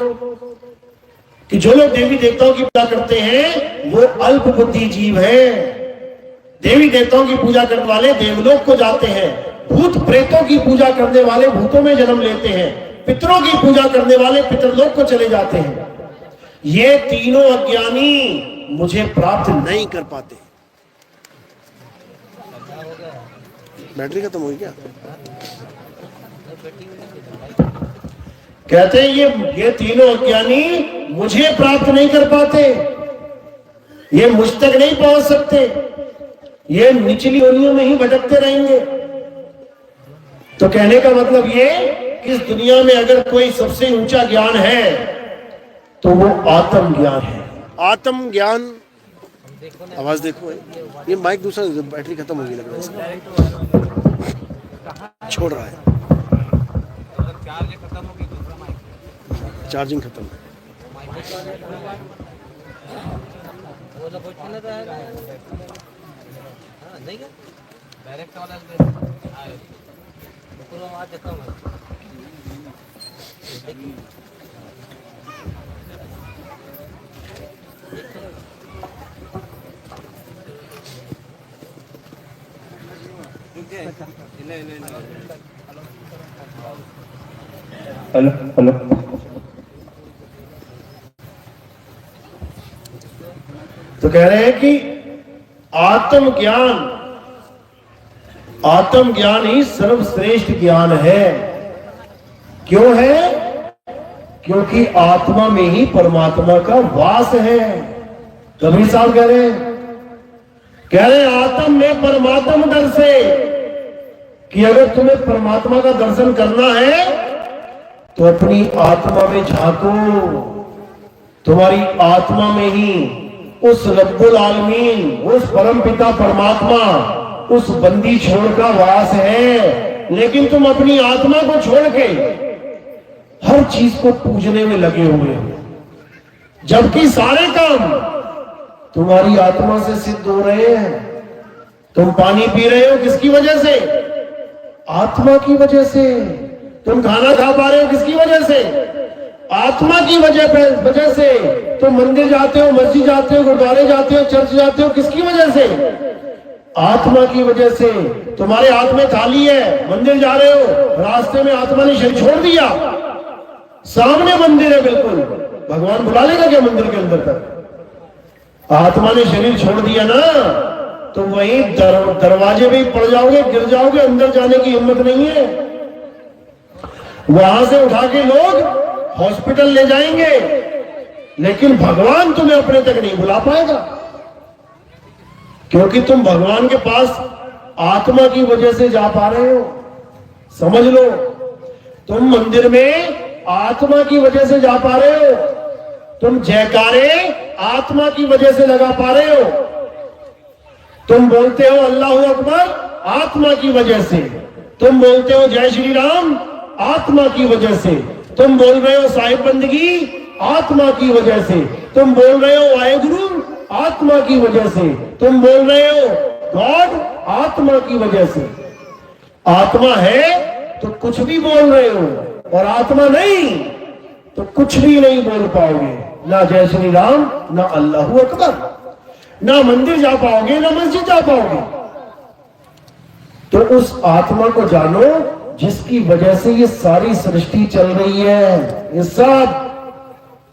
कि जो लोग देवी देवताओं की पूजा करते हैं वो अल्प बुद्धि जीव हैं। देवी देवताओं की पूजा करने वाले देवलोक को जाते हैं, भूत प्रेतों की पूजा करने वाले भूतों में जन्म लेते हैं, पितरों की पूजा करने वाले पितरलोक को चले जाते हैं। ये तीनों अज्ञानी मुझे प्राप्त नहीं कर पाते। बैटरी खत्म हुई क्या? कहते हैं ये तीनों अज्ञानी मुझे प्राप्त नहीं कर पाते, ये मुझ तक नहीं पहुंच सकते, ये निचली योनियों में ही भटकते रहेंगे। तो कहने का मतलब ये कि इस दुनिया में अगर कोई सबसे ऊंचा ज्ञान है तो वो आत्म ज्ञान है। आत्म ज्ञान, आवाज देखो, ये माइक दूसरा बैटरी खत्म होगी लग रहा है इसका, छोड़ रहा है, चार्जिंग खत्म है। Hello hello. तो कह रहे हैं कि आत्म ज्ञान ही सर्वश्रेष्ठ ज्ञान है। क्यों है? क्योंकि आत्मा में ही परमात्मा का वास है। कबीर साहब कह रहे हैं आत्म में परमात्मा दर्शे, कि अगर तुम्हें परमात्मा का दर्शन करना है तो अपनी आत्मा में झांको। तुम्हारी आत्मा में ही उस रब्बुल आलमीन, उस परम पिता परमात्मा, उस बंदी छोड़ का वास है। लेकिन तुम अपनी आत्मा को छोड़ के हर चीज को पूजने में लगे हुए हो, जबकि सारे काम तुम्हारी आत्मा से सिद्ध हो रहे हैं। तुम पानी पी रहे हो किसकी वजह से? आत्मा की वजह से। तुम खाना खा पा रहे हो किसकी वजह से? आत्मा की वजह से। तुम मंदिर जाते हो, मस्जिद जाते हो, गुरुद्वारे जाते हो, चर्च जाते हो, किसकी वजह से? आत्मा की वजह से। तुम्हारे हाथ में थाली है, मंदिर जा रहे हो, रास्ते में आत्मा ने शरीर छोड़ दिया, सामने मंदिर है, बिल्कुल भगवान बुला लेगा क्या मंदिर के अंदर तक? आत्मा ने शरीर छोड़ दिया ना, तो वहीं दरवाजे में पड़ जाओगे, गिर जाओगे, अंदर जाने की हिम्मत नहीं है। वहां से उठा के लोग हॉस्पिटल ले जाएंगे, लेकिन भगवान तुम्हें अपने तक नहीं बुला पाएगा, क्योंकि तुम भगवान के पास आत्मा की वजह से जा पा रहे हो। समझ लो, तुम मंदिर में आत्मा की वजह से जा पा रहे हो, तुम जयकारे आत्मा की वजह से लगा पा रहे हो, तुम बोलते हो अल्लाहू अकबर आत्मा की वजह से, तुम बोलते हो जय श्री राम आत्मा की वजह से, तुम बोल रहे हो साहिब बंदगी आत्मा की वजह से, तुम बोल रहे हो वाहेगुरु आत्मा की वजह से, तुम बोल रहे हो गॉड आत्मा की वजह से। आत्मा है तो कुछ भी बोल रहे हो, और आत्मा नहीं तो कुछ भी नहीं बोल पाओगे। ना जय श्री राम, ना अल्लाहू अकबर, ना मंदिर जा पाओगे, ना मस्जिद जा पाओगे। तो उस आत्मा को जानो जिसकी वजह से ये सारी सृष्टि चल रही है। ये सब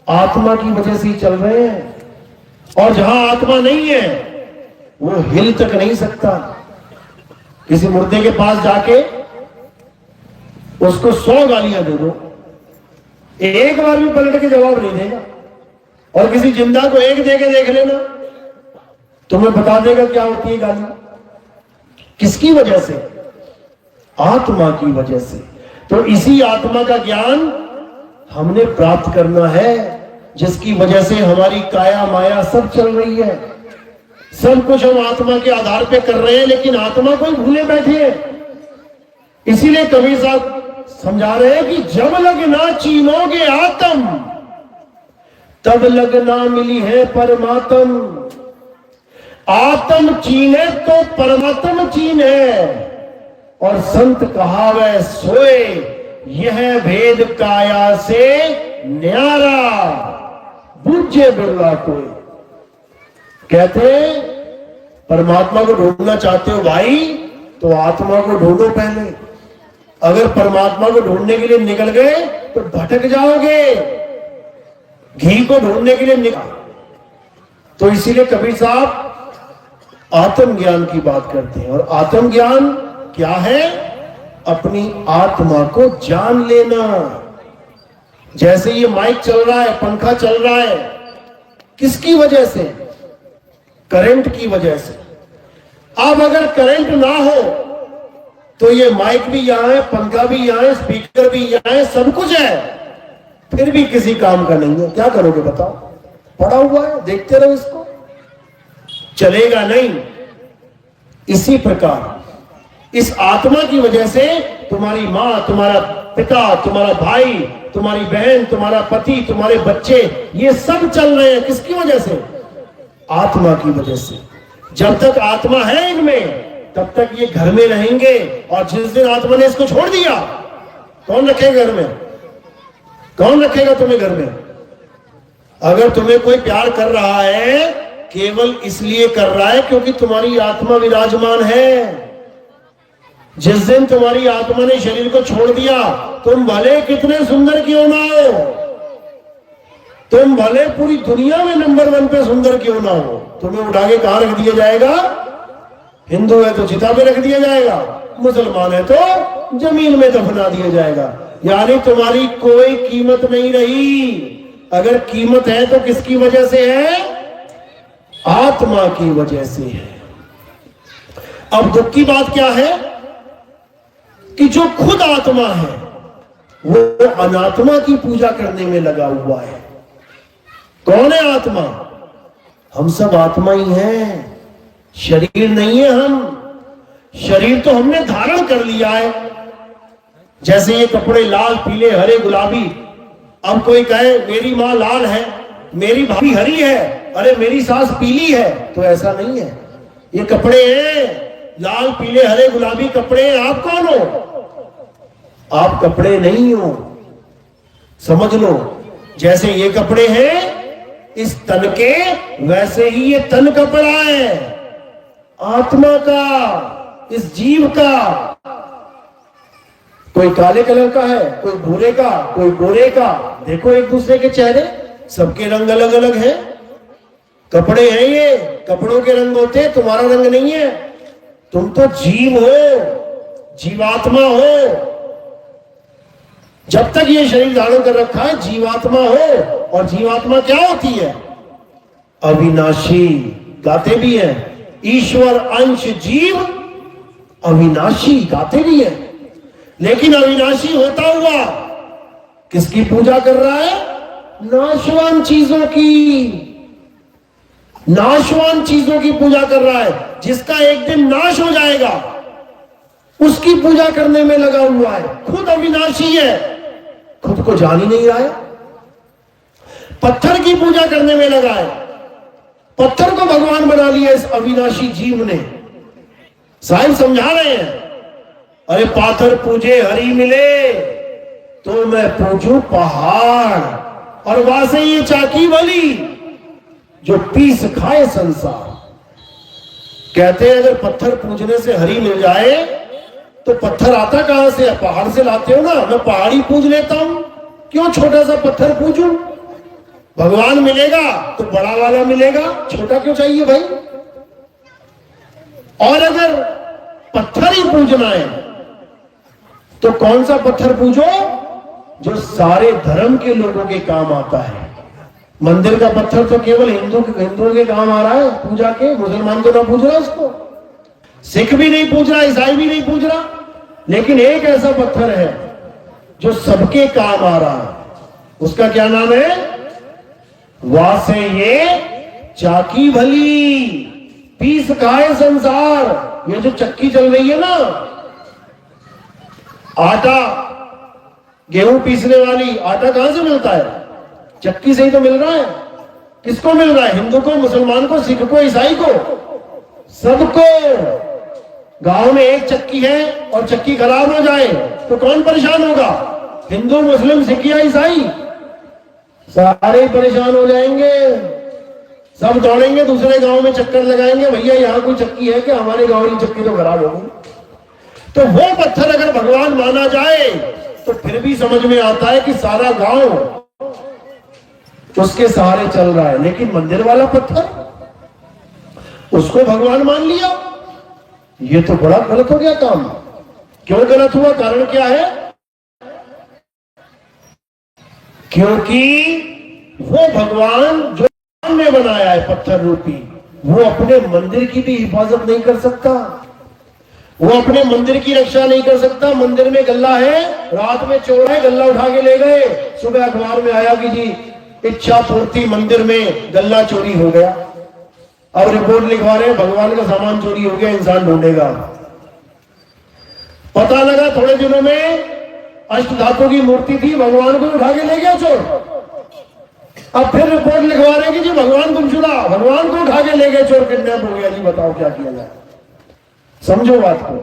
आत्मा की वजह से ही चल रहे हैं, और जहां आत्मा नहीं है वो हिल तक नहीं सकता। किसी मुर्दे के पास जाके उसको 100 गालियां दे दो, एक बार भी पलट के जवाब नहीं देगा। और किसी जिंदा को एक दे के देख लेना, तुम्हें बता देगा क्या होती है गाली। किसकी वजह से? आत्मा की वजह से। तो इसी आत्मा का ज्ञान हमने प्राप्त करना है, जिसकी वजह से हमारी काया माया सब चल रही है। सब कुछ हम आत्मा के आधार पे कर रहे हैं, लेकिन आत्मा को ही भूले बैठे हैं। इसीलिए कबीर साहब समझा रहे हैं कि जब लग ना चीनोगे आत्म, तब लगना मिली है परमात्म। आत्म चीने तो परमात्म चीने, और संत कहावे सोए यह भेद काया से न्यारा, बुझे बिरला कोई। कहते परमात्मा को ढूंढना चाहते हो भाई, तो आत्मा को ढूंढो पहले। अगर परमात्मा को ढूंढने के लिए निकल गए तो भटक जाओगे। घी को ढूंढने के लिए निकल, तो इसीलिए कबीर साहब आत्मज्ञान की बात करते हैं। और आत्मज्ञान क्या है? अपनी आत्मा को जान लेना। जैसे ये माइक चल रहा है, पंखा चल रहा है, किसकी वजह से? करंट की वजह से। अब अगर करंट ना हो तो ये माइक भी यहां है, पंखा भी यहां है, स्पीकर भी यहां है, सब कुछ है, फिर भी किसी काम का नहीं है। क्या करोगे बताओ? पड़ा हुआ है, देखते रहो इसको, चलेगा नहीं। इसी प्रकार इस आत्मा की वजह से तुम्हारी मां, तुम्हारा पिता, तुम्हारा भाई, तुम्हारी बहन, तुम्हारा पति, तुम्हारे बच्चे, ये सब चल रहे हैं। किसकी वजह से? आत्मा की वजह से। जब तक आत्मा है इनमें तब तक ये घर में रहेंगे, और जिस दिन आत्मा ने इसको छोड़ दिया, कौन रखेगा घर में? कौन रखेगा तुम्हें घर में? अगर तुम्हें कोई प्यार कर रहा है, केवल इसलिए कर रहा है क्योंकि तुम्हारी आत्मा विराजमान है। जिस दिन तुम्हारी आत्मा ने शरीर को छोड़ दिया, तुम भले कितने सुंदर क्यों ना हो, तुम भले पूरी दुनिया में नंबर 1 पे सुंदर क्यों ना हो, तुम्हें उठा के कहां रख दिया जाएगा? हिंदू है तो चिता पे रख दिया जाएगा, मुसलमान है तो जमीन में दफना दिया जाएगा। यानी तुम्हारी कोई कीमत नहीं रही। अगर कीमत है तो किसकी वजह से है? आत्मा की वजह से है। अब दुख की बात क्या है कि जो खुद आत्मा है वो अनात्मा की पूजा करने में लगा हुआ है। कौन है आत्मा? हम सब आत्मा ही हैं, शरीर नहीं है हम। शरीर तो हमने धारण कर लिया है। जैसे ये कपड़े लाल, पीले, हरे, गुलाबी। अब कोई कहे मेरी मां लाल है, मेरी भाभी हरी है, अरे मेरी सास पीली है, तो ऐसा नहीं है। ये कपड़े हैं, लाल, पीले, हरे, गुलाबी कपड़े हैं। आप कौन हो? आप कपड़े नहीं हो। समझ लो, जैसे ये कपड़े हैं इस तन के, वैसे ही ये तन कपड़ा है आत्मा का, इस जीव का। कोई काले कलर का है, कोई भूरे का, कोई गोरे का। देखो एक दूसरे के चेहरे, सबके रंग अलग अलग हैं। कपड़े हैं ये, कपड़ों के रंग होते, तुम्हारा रंग नहीं है। तुम तो जीव हो, जीवात्मा हो। जब तक ये शरीर धारण कर रखा है जीवात्मा हो। और जीवात्मा क्या होती है? अविनाशी। गाते भी हैं, ईश्वर अंश जीव अविनाशी, गाते भी हैं। लेकिन अविनाशी होता हुआ किसकी पूजा कर रहा है? नाशवान चीजों की, नाशवान चीजों की पूजा कर रहा है। जिसका एक दिन नाश हो जाएगा उसकी पूजा करने में लगा हुआ है। खुद अविनाशी है, खुद को जान ही नहीं रहा है। पत्थर की पूजा करने में लगा है, पत्थर को भगवान बना लिया इस अविनाशी जीव ने। साहिब समझा रहे हैं, अरे पाथर पूजे हरि मिले तो मैं पूजू पहाड़, और वासे ये चाकी भली जो पीस खाए संसार। कहते हैं अगर पत्थर पूजने से हरि मिल जाए तो पत्थर आता कहां से? पहाड़ से लाते हो ना। मैं पहाड़ी पूज लेता हूं, क्यों छोटा सा पत्थर पूजूं? भगवान मिलेगा तो बड़ा वाला मिलेगा, छोटा क्यों चाहिए भाई? और अगर पत्थर ही पूजना है तो कौन सा पत्थर पूजो? जो सारे धर्म के लोगों के काम आता है। मंदिर का पत्थर तो केवल हिंदुओं के काम आ रहा है पूजा के। मुसलमान तो ना पूज रहा उसको, सिख भी नहीं पूज रहा, ईसाई भी नहीं पूज रहा। लेकिन एक ऐसा पत्थर है जो सबके काम आ रहा है, उसका क्या नाम है? वासे ये चाकी भली पीस खाए संसार। ये जो चक्की चल रही है ना, आटा, गेहूं पीसने वाली, आटा कहां से मिलता है? चक्की से ही तो मिल रहा है। किसको मिल रहा है? हिंदू को, मुसलमान को, सिख को, ईसाई को, सबको। गांव में एक चक्की है और चक्की खराब हो जाए तो कौन परेशान होगा? हिंदू, मुस्लिम, सिख या ईसाई? सारे परेशान हो जाएंगे। सब दौड़ेंगे, दूसरे गांव में चक्कर लगाएंगे, भैया यहाँ कोई चक्की है कि हमारे गांव की चक्की तो खराब हो गई। तो वो पत्थर अगर भगवान माना जाए तो फिर भी समझ में आता है कि सारा गांव उसके सहारे चल रहा है। लेकिन मंदिर वाला पत्थर, उसको भगवान मान लिया, ये तो बड़ा गलत हो गया काम। क्यों गलत हुआ? कारण क्या है? क्योंकि वो भगवान जो ने बनाया है पत्थर रूपी, वो अपने मंदिर की भी हिफाजत नहीं कर सकता, वो अपने मंदिर की रक्षा नहीं कर सकता। मंदिर में गल्ला है, रात में चोर है, गल्ला उठा के ले गए, सुबह अखबार में आया कि जी इच्छा पूर्ति मंदिर में गल्ला चोरी हो गया। अब रिपोर्ट लिखवा रहे हैं भगवान का सामान चोरी हो गया, इंसान ढूंढेगा। पता लगा थोड़े दिनों में अष्टधातु की मूर्ति थी, भगवान को उठा के ले गया चोर। अब फिर रिपोर्ट लिखवा रहे हैं कि जी भगवान गुमशुदा, भगवान को उठा के ले गए चोर, किडनैप हो गया। जी बताओ क्या किया जाए? समझो बात को।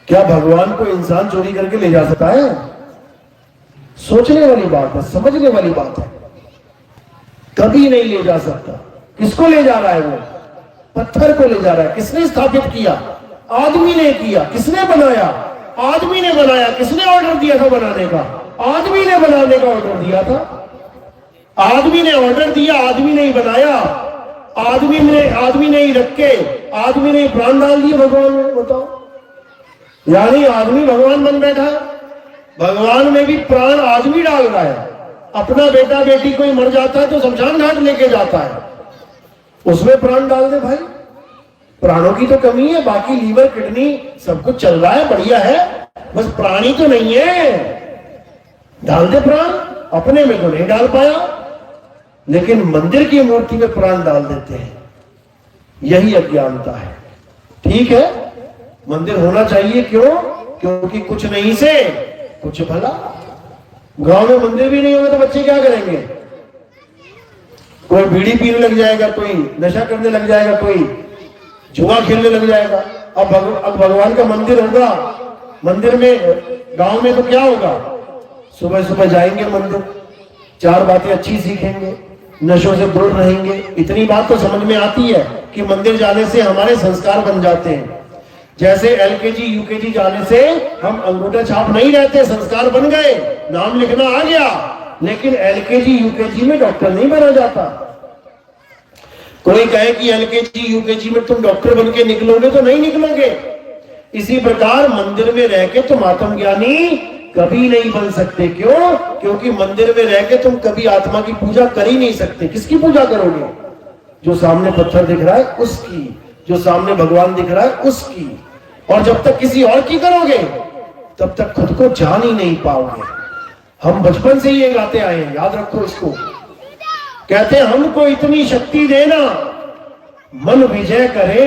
क्या भगवान को इंसान चोरी करके ले जा सकता है? सोचने वाली बात है, समझने वाली बात है। कभी नहीं ले जा सकता। किसको ले जा रहा है? वो पत्थर को ले जा रहा है। किसने स्थापित किया? आदमी ने किया। किसने बनाया? आदमी ने बनाया। किसने ऑर्डर दिया था बनाने का? आदमी ने बनाने का ऑर्डर दिया था। आदमी ने ऑर्डर दिया, आदमी ने ही बनाया, आदमी ने ही रख के, आदमी ने ही प्राण डाल दिए भगवान में। बताओ, यानी आदमी भगवान बन बैठा। भगवान में भी प्राण आदमी डाल रहा है। अपना बेटा बेटी कोई मर जाता है तो शमशान घाट लेके जाता है, उसमें प्राण डाल दे भाई। प्राणों की तो कमी है, बाकी लीवर किडनी सब कुछ चल रहा है, बढ़िया है, बस प्राणी तो नहीं है। डाल दे प्राण, अपने में तो नहीं डाल पाया, लेकिन मंदिर की मूर्ति में प्राण डाल देते हैं। यही अज्ञानता है। ठीक है, मंदिर होना चाहिए। क्यों? क्योंकि कुछ नहीं से कुछ भला। गांव में मंदिर भी नहीं होगा तो बच्चे क्या करेंगे? कोई बीड़ी पीने लग जाएगा, कोई नशा करने लग जाएगा, कोई जुआ खेलने लग जाएगा। अब भगवान का मंदिर होगा, मंदिर में, गांव में तो क्या होगा? सुबह सुबह जाएंगे मंदिर, चार बातें अच्छी सीखेंगे, नशों से दूर रहेंगे। इतनी बात तो समझ में आती है कि मंदिर जाने से हमारे संस्कार बन जाते हैं। जैसे एलकेजी यूकेजी जाने से हम अंगूठा छाप नहीं रहते, संस्कार बन गए, नाम लिखना आ गया। लेकिन एलकेजी यूकेजी में डॉक्टर नहीं बना जाता। कोई कहे कि एलकेजी यूकेजी में तुम डॉक्टर बन के निकलोगे तो नहीं निकलोगे। इसी प्रकार मंदिर में रह के तुम आत्मज्ञानी कभी नहीं बन सकते। क्यों? क्योंकि मंदिर में रह के तुम कभी आत्मा की पूजा कर ही नहीं सकते। किसकी पूजा करोगे? जो सामने पत्थर दिख रहा है उसकी, जो सामने भगवान दिख रहा है उसकी। और जब तक किसी और की करोगे तब तक खुद को जान ही नहीं पाओगे। हम बचपन से ही ये गाते आए हैं, याद रखो इसको। कहते हैं हमको इतनी शक्ति देना मन विजय करे।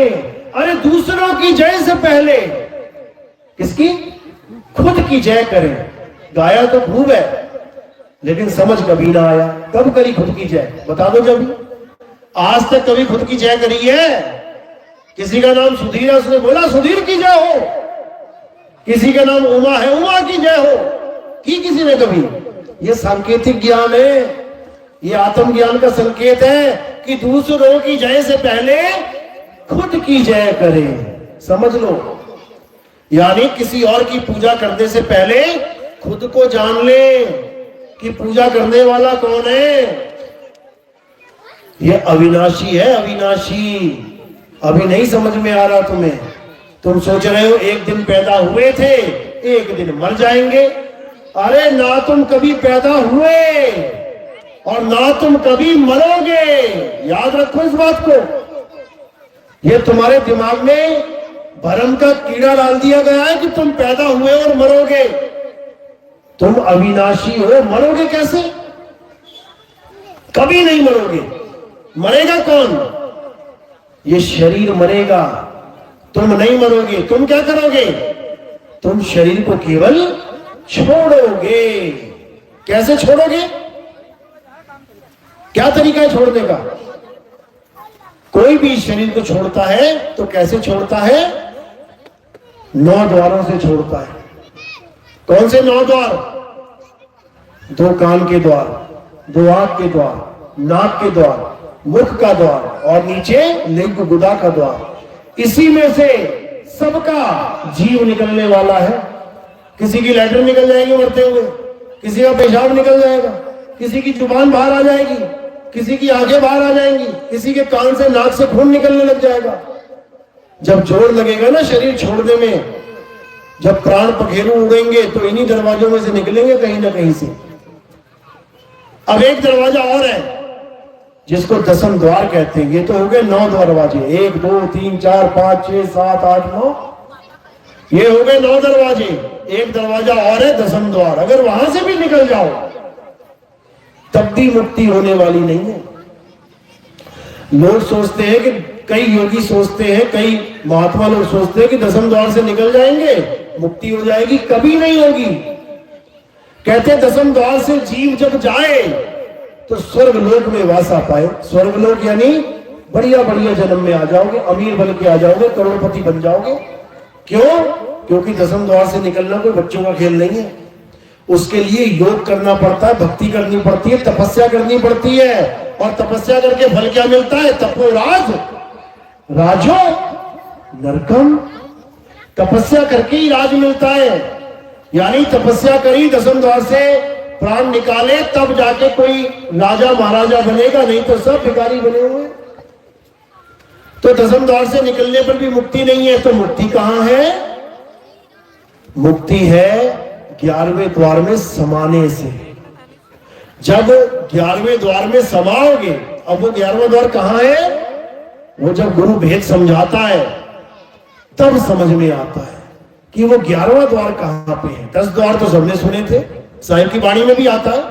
अरे दूसरों की जय से पहले किसकी? खुद की जय करें। गाया तो खूब है, लेकिन समझ कभी ना आया। कब करी खुद की जय? बता दो जब। आज तक कभी खुद की जय करी है? किसी का नाम सुधीर है, उसने बोला सुधीर की जय हो। किसी का नाम उमा है, उमा की जय हो की किसी ने कभी? ये सांकेतिक ज्ञान है, ये आत्मज्ञान का संकेत है कि दूसरों की जय से पहले खुद की जय करें। समझ लो, यानी किसी और की पूजा करने से पहले खुद को जान ले कि पूजा करने वाला कौन है। ये अविनाशी है, अविनाशी। अभी नहीं समझ में आ रहा तुम्हें? तुम सोच रहे हो एक दिन पैदा हुए थे, एक दिन मर जाएंगे। अरे ना तुम कभी पैदा हुए और ना तुम कभी मरोगे। याद रखो इस बात को। ये तुम्हारे दिमाग में भरम का कीड़ा डाल दिया गया है कि तुम पैदा हुए और मरोगे। तुम अविनाशी हो, मरोगे कैसे? कभी नहीं मरोगे। मरेगा कौन? ये शरीर मरेगा, तुम नहीं मरोगे। तुम क्या करोगे? तुम शरीर को केवल छोड़ोगे। कैसे छोड़ोगे? क्या तरीका है छोड़ने का? कोई भी शरीर को छोड़ता है तो कैसे छोड़ता है? 9 द्वारों से छोड़ता है। कौन से 9 द्वार? 2 कान के द्वार, 2 आंख के द्वार, नाक के द्वार, मुख का द्वार और नीचे लिंग गुदा का द्वार। इसी में से सबका जीव निकलने वाला है। किसी की लैटर निकल जाएगी मरते हुए, किसी का पेशाब निकल जाएगा, किसी की जुबान बाहर आ जाएगी, किसी की आंखें बाहर आ जाएंगी, किसी के कान से नाक से खून निकलने लग जाएगा। जब जोर लगेगा ना शरीर छोड़ने में, जब प्राण पखेरु उड़ेंगे तो इन्हीं दरवाजों में से निकलेंगे कहीं ना कहीं से। अब एक दरवाजा और है जिसको 10 द्वार कहते हैं। ये तो हो गए 9 दरवाजे, 1 2 3 4 5 6 7 8 9, ये हो गए 9 दरवाजे। एक दरवाजा और है 10 द्वार। अगर वहां से भी निकल जाओ तब भी मुक्ति होने वाली नहीं है। लोग सोचते हैं कि, कई योगी सोचते हैं, कई महात्मा लोग सोचते हैं कि 10 द्वार से निकल जाएंगे मुक्ति हो जाएगी। कभी नहीं होगी। कहते 10 द्वार से जीव जब जाए तो स्वर्ग लोक में वासा पाए। स्वर्ग लोक यानी बढ़िया बढ़िया जन्म में आ जाओगे, अमीर बन के आ जाओगे, करोड़पति बन जाओगे। क्यों? क्योंकि 10 द्वार से निकलना कोई बच्चों का खेल नहीं है। उसके लिए योग करना पड़ता है, भक्ति करनी पड़ती है, तपस्या करनी पड़ती है। और तपस्या करके फल क्या मिलता है? तपो राज राजो नरकम। तपस्या करके ही राज मिलता है। यानी तपस्या करी, 10 द्वार से प्राण निकाले तब जाके कोई राजा महाराजा बनेगा, नहीं तो सब भिखारी बने हुए। तो 10 द्वार से निकलने पर भी मुक्ति नहीं है। तो मुक्ति कहां है? मुक्ति है 11वें द्वार में समाने से। जब 11वें द्वार में समाओगे, अब वो 11वां द्वार कहां है? वो जब गुरु भेद समझाता है तब समझ में आता है कि वो 11वां द्वार कहां पे है। 10 द्वार तो सबने सुने थे, साहिब की वाणी में भी आता है।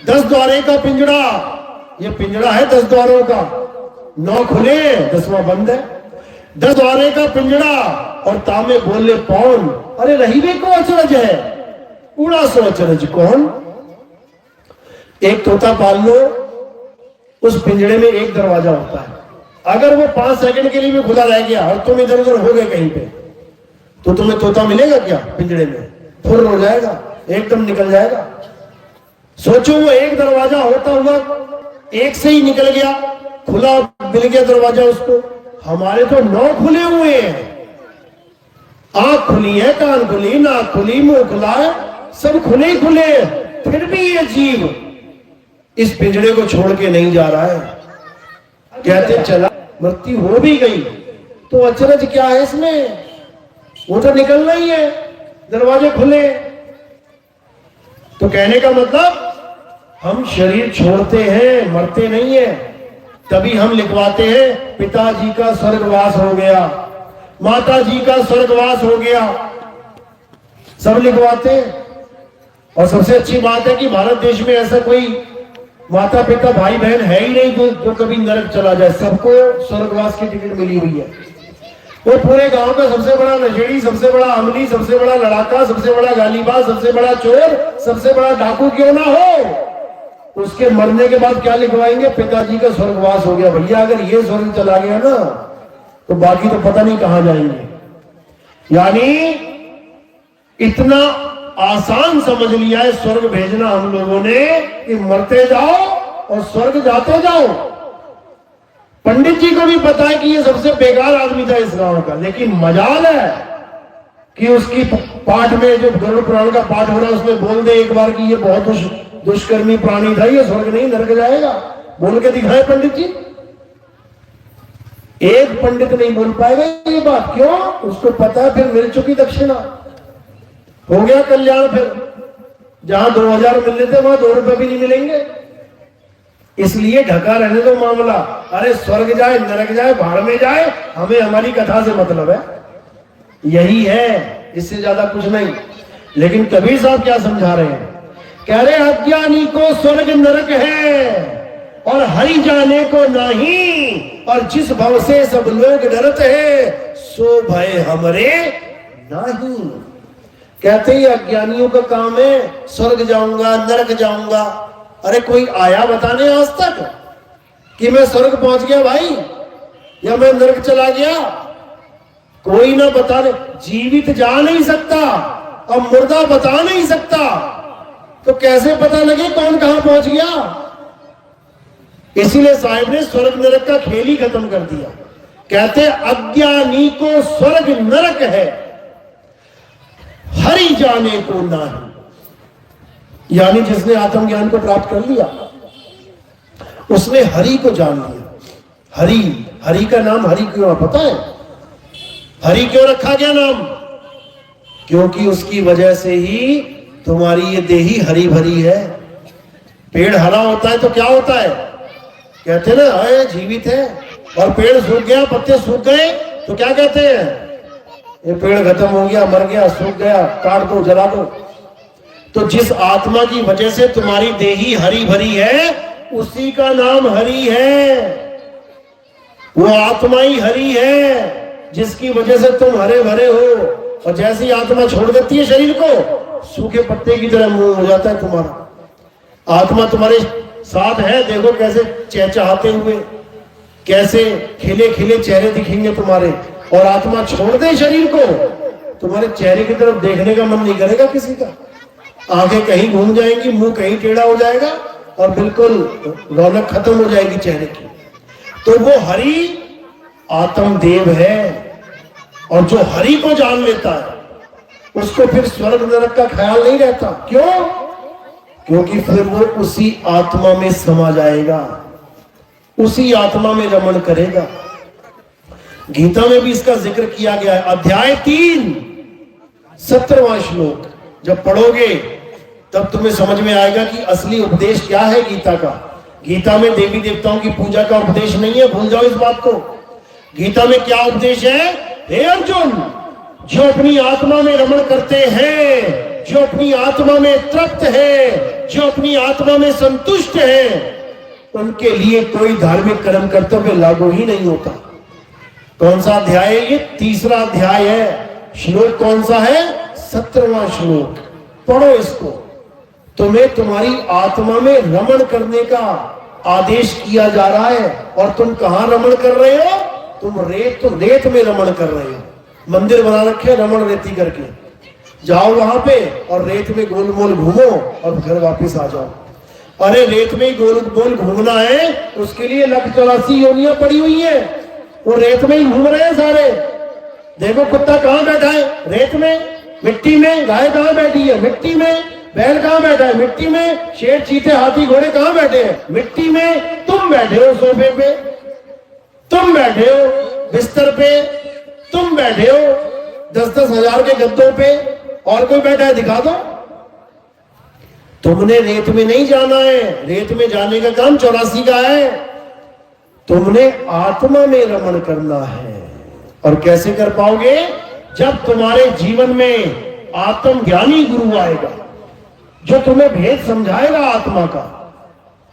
10 द्वारे का पिंजड़ा, ये पिंजड़ा है 10 द्वारों का। 9 खुले, 10वां बंद है। 10 द्वारे का पिंजड़ा और तामे बोले पौन, अरे रहीबे को अचरज है, उड़ा सो अचरज कौन। एक तोता पाल लो, उस पिंजड़े में एक दरवाजा होता है। अगर वो 5 सेकंड के लिए भी खुला रह गया और तुम इधर उधर हो गए कहीं पे, तो तुम्हें तोता मिलेगा क्या? पिंजड़े में फुर्र हो जाएगा, एकदम निकल जाएगा। सोचो वो एक दरवाजा होता हुआ एक से ही निकल गया, खुला मिल गया दरवाजा उसको। हमारे तो 9 खुले हुए हैं। आंख खुली है, कान खुली, नाक खुली, मुंह खुला है, सब खुले ही खुले हैं। फिर भी ये जीव इस पिंजड़े को छोड़ के नहीं जा रहा है। कहते चला, मृत्यु हो भी गई तो अचरज क्या है इसमें? वो तो निकलना ही है, दरवाजे खुले। तो कहने का मतलब हम शरीर छोड़ते हैं, मरते नहीं है। तभी हम लिखवाते हैं पिताजी का स्वर्गवास हो गया, माता जी का स्वर्गवास हो गया, सब लिखवाते हैं। और सबसे अच्छी बात है कि भारत देश में ऐसा कोई माता पिता भाई बहन है ही नहीं जो कभी नरक चला जाए। सबको स्वर्गवास की टिकट मिली हुई है। वो पूरे गांव का सबसे बड़ा नशेड़ी, सबसे बड़ा अमली, सबसे बड़ा लड़ाका, सबसे बड़ा गालीबाज, सबसे बड़ा चोर, सबसे बड़ा डाकू क्यों ना हो, उसके मरने के बाद क्या लिखवाएंगे? पिताजी का स्वर्गवास हो गया। भैया अगर ये स्वर्ग चला गया ना तो बाकी तो पता नहीं कहां जाएंगे। यानी इतना आसान समझ लिया है स्वर्ग भेजना हम लोगों ने कि मरते जाओ और स्वर्ग जाते जाओ। पंडित जी को भी पता है कि ये सबसे बेकार आदमी था इस गांव का, लेकिन मजाल है कि उसकी पाठ में जो गरुड़ पुराण का पाठ हो रहा है उसमें बोल दे एक बार कि ये बहुत दुष्कर्मी प्राणी था, ये स्वर्ग नहीं नरक जाएगा। बोल के दिखाए पंडित जी। एक पंडित नहीं बोल पाएगा ये बात। क्यों? उसको पता है फिर मिल चुकी दक्षिणा, हो गया कल्याण। फिर जहां 2000 मिल रहे थे वहां 2 रुपए भी नहीं मिलेंगे। इसलिए ढका रहने दो मामला। अरे स्वर्ग जाए, नरक जाए, भाड़ में जाए, हमें हमारी कथा से मतलब है। यही है, इससे ज्यादा कुछ नहीं। लेकिन कबीर साहब क्या समझा रहे हैं? कह रहे अज्ञानी को स्वर्ग नरक है और हरि जाने को नहीं, और जिस भव से सब लोग डरत है सो भय हमरे नहीं। कहते ही अज्ञानियों का काम है स्वर्ग जाऊंगा, नरक जाऊंगा, अरे कोई आया बताने आज तक कि मैं स्वर्ग पहुंच गया भाई या मैं नरक चला गया? कोई ना बताने। जीवित जा नहीं सकता और मुर्दा बता नहीं सकता, तो कैसे पता लगे कौन कहां पहुंच गया? इसीलिए साहिब ने स्वर्ग नरक का खेल ही खत्म कर दिया। कहते अज्ञानी को स्वर्ग नरक है, हरि जाने को नहीं। यानी जिसने आत्मज्ञान को प्राप्त कर लिया उसने हरि को जान लिया। हरि का नाम हरि क्यों पता है? हरि क्यों रखा गया नाम? क्योंकि उसकी वजह से ही तुम्हारी ये देही हरी भरी है। पेड़ हरा होता है तो क्या होता है? कहते ना है जीवित है। और पेड़ सूख गया, पत्ते सूख गए तो क्या कहते हैं? ये पेड़ खत्म हो गया, मर गया, सूख गया, काट दो, जला दो। तो जिस आत्मा की वजह से तुम्हारी देही हरी भरी है उसी का नाम हरि है। वो आत्मा ही हरि है जिसकी वजह से तुम हरे भरे हो। और जैसी आत्मा छोड़ देती है शरीर को, सूखे पत्ते की तरह मुंह हो जाता है तुम्हारा। आत्मा तुम्हारे साथ है, देखो कैसे चहचहाते हुए, कैसे खिले खिले चेहरे दिखेंगे तुम्हारे। और आत्मा छोड़ दे शरीर को, तुम्हारे चेहरे की तरफ देखने का मन नहीं करेगा किसी का। आंखें कहीं घूम जाएंगी, मुंह कहीं टेढ़ा हो जाएगा और बिल्कुल रौनक खत्म हो जाएगी चेहरे की। तो वो हरि आत्मदेव है। और जो हरि को जान लेता है उसको फिर स्वर्ग नरक का ख्याल नहीं रहता। क्यों? क्योंकि फिर वो उसी आत्मा में समा जाएगा, उसी आत्मा में रमण करेगा। गीता में भी इसका जिक्र किया गया है। अध्याय 3 17वां श्लोक जब पढ़ोगे तब तुम्हें समझ में आएगा कि असली उपदेश क्या है गीता का। गीता में देवी देवताओं की पूजा का उपदेश नहीं है, भूल जाओ इस बात को। गीता में क्या उपदेश है? हे अर्जुन, जो अपनी आत्मा में रमण करते हैं, जो अपनी आत्मा में तृप्त है, जो अपनी आत्मा में संतुष्ट है, उनके लिए कोई धार्मिक कर्म कर्तव्य लागू ही नहीं होता। कौन सा अध्याय है ये? 3रा अध्याय है। श्लोक कौन सा है? 17वां श्लोक। पढ़ो इसको। तुम्हें तुम्हारी आत्मा में रमण करने का आदेश किया जा रहा है। और तुम कहां रमण कर रहे हो? तुम रेत में रमण कर रहे हो। मंदिर बना रखे रमण रेती करके। जाओ वहां पे और रेत में गोल मोल घूमो और घर वापस आ जाओ। अरे रेत में ही गोल गोल घूमना है, उसके लिए 184 योनियां पड़ी हुई है। वो रेत में ही घूम रहे हैं सारे। देखो कुत्ता कहां बैठा है? रेत में, मिट्टी में। गाय कहां बैठी है? मिट्टी में। बैल कहां बैठा है? मिट्टी में। शेर, चीते, हाथी, घोड़े कहां बैठे हैं? मिट्टी में। तुम बैठे हो सोफे पे, तुम बैठे हो बिस्तर पे, तुम बैठे हो 10-10 हजार के गद्दों पे। और कोई बैठा है? दिखा दो। तुमने रेत में नहीं जाना है। रेत में जाने का काम 84 का है। तुमने आत्मा में रमण करना है। और कैसे कर पाओगे? जब तुम्हारे जीवन में आत्मज्ञानी गुरु आएगा जो तुम्हें भेद समझाएगा आत्मा का,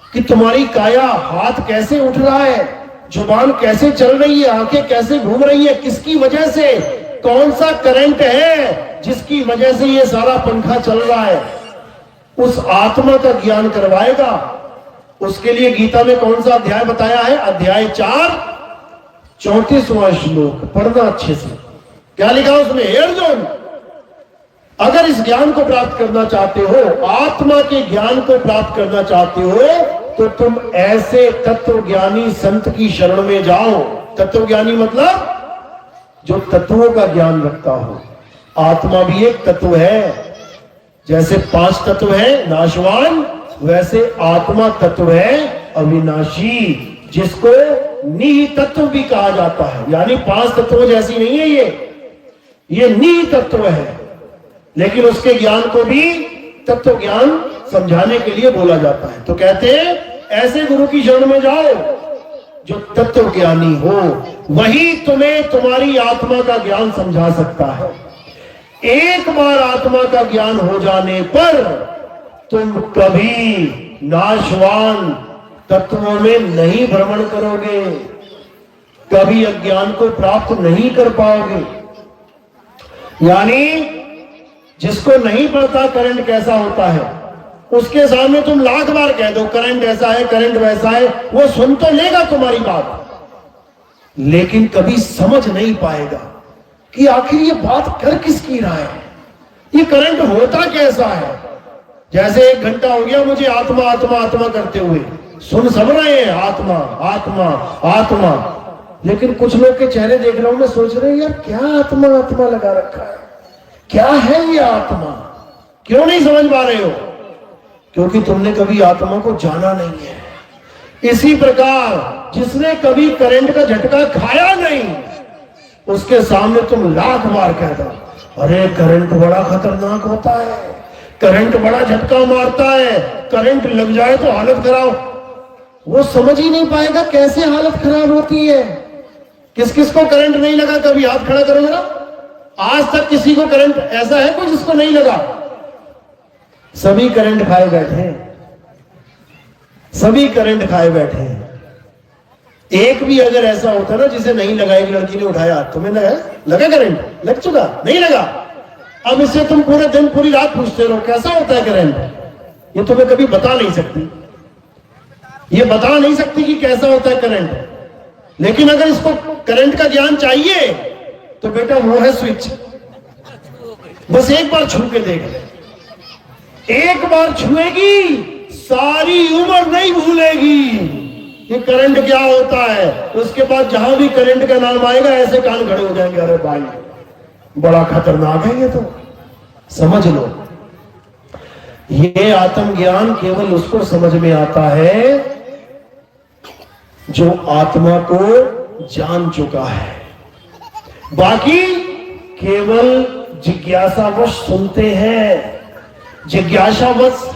कि तुम्हारी काया, हाथ कैसे उठ रहा है, जुबान कैसे चल रही है, आंखें कैसे घूम रही है, किसकी वजह से, कौन सा करंट है जिसकी वजह से ये सारा पंखा चल रहा है। उस आत्मा का ज्ञान करवाएगा। उसके लिए गीता में कौन सा अध्याय बताया है? अध्याय 4 34वां श्लोक। पढ़ना अच्छे से। क्या लिखा उसमें? हे अर्जुन, अगर इस ज्ञान को प्राप्त करना चाहते हो, आत्मा के ज्ञान को प्राप्त करना चाहते हो, तो तुम ऐसे तत्वज्ञानी संत की शरण में जाओ। तत्वज्ञानी मतलब जो तत्वों का ज्ञान रखता हो। आत्मा भी एक तत्व है। जैसे 5 तत्व है नाशवान, वैसे आत्मा तत्व है अविनाशी, जिसको निहि तत्व भी कहा जाता है। यानी 5 तत्वों जैसी नहीं है ये निहि तत्व है। लेकिन उसके ज्ञान को भी तत्व ज्ञान समझाने के लिए बोला जाता है। तो कहते हैं ऐसे गुरु की शरण में जाओ जो तत्व ज्ञानी हो। वही तुम्हें तुम्हारी आत्मा का ज्ञान समझा सकता है। एक बार आत्मा का ज्ञान हो जाने पर तुम कभी नाशवान तत्वों में नहीं भ्रमण करोगे, कभी अज्ञान को प्राप्त नहीं कर पाओगे। यानी जिसको नहीं पता करंट कैसा होता है, उसके सामने तुम लाख बार कह दो करंट ऐसा है, करंट वैसा है, वो सुन तो लेगा तुम्हारी बात, लेकिन कभी समझ नहीं पाएगा कि आखिर ये बात कर किसकी रहा है, ये करंट होता कैसा है। जैसे 1 घंटा हो गया मुझे आत्मा आत्मा आत्मा करते हुए, सुन सब रहे हैं आत्मा आत्मा आत्मा, लेकिन कुछ लोग के चेहरे देख रहा हूं मैं, सोच रहे हैं यार क्या आत्मा आत्मा लगा रखा है, क्या है ये आत्मा, क्यों नहीं समझ पा रहे हो? क्योंकि तुमने कभी आत्मा को जाना नहीं है। इसी प्रकार जिसने कभी करंट का झटका खाया नहीं, उसके सामने तुम लाख बार कह दो अरे करंट बड़ा खतरनाक होता है, करंट बड़ा झटका मारता है, करंट लग जाए तो हालत खराब, वो समझ ही नहीं पाएगा कैसे हालत खराब होती है। किस किस को करंट नहीं लगा, कभी हाथ खड़ा करो जरा। आज तक किसी को करंट ऐसा है कोई जिसको नहीं लगा? सभी करंट खाए बैठे हैं, सभी करंट खाए बैठे हैं। एक भी अगर ऐसा होता ना जिसे नहीं लगा, एक लड़की ने उठाया हाथ, तुम्हें लगा? लगा करंट? लग चुका? नहीं लगा? अब इससे तुम पूरे दिन पूरी रात पूछते रहो कैसा होता है करंट, ये तुम्हें कभी बता नहीं सकती, ये बता नहीं सकती कि कैसा होता है करंट। लेकिन अगर इसको करंट का ज्ञान चाहिए तो बेटा वो है स्विच, बस एक बार छू के देख ले, एक बार छुएगी सारी उम्र नहीं भूलेगी कि करंट क्या होता है। उसके बाद जहां भी करंट का नाम आएगा ऐसे कान खड़े हो जाएंगे, अरे भाई बड़ा खतरनाक है ये तो, समझ लो। ये आत्मज्ञान केवल उसको समझ में आता है जो आत्मा को जान चुका है। बाकी केवल जिज्ञासावश सुनते हैं, जिज्ञासावश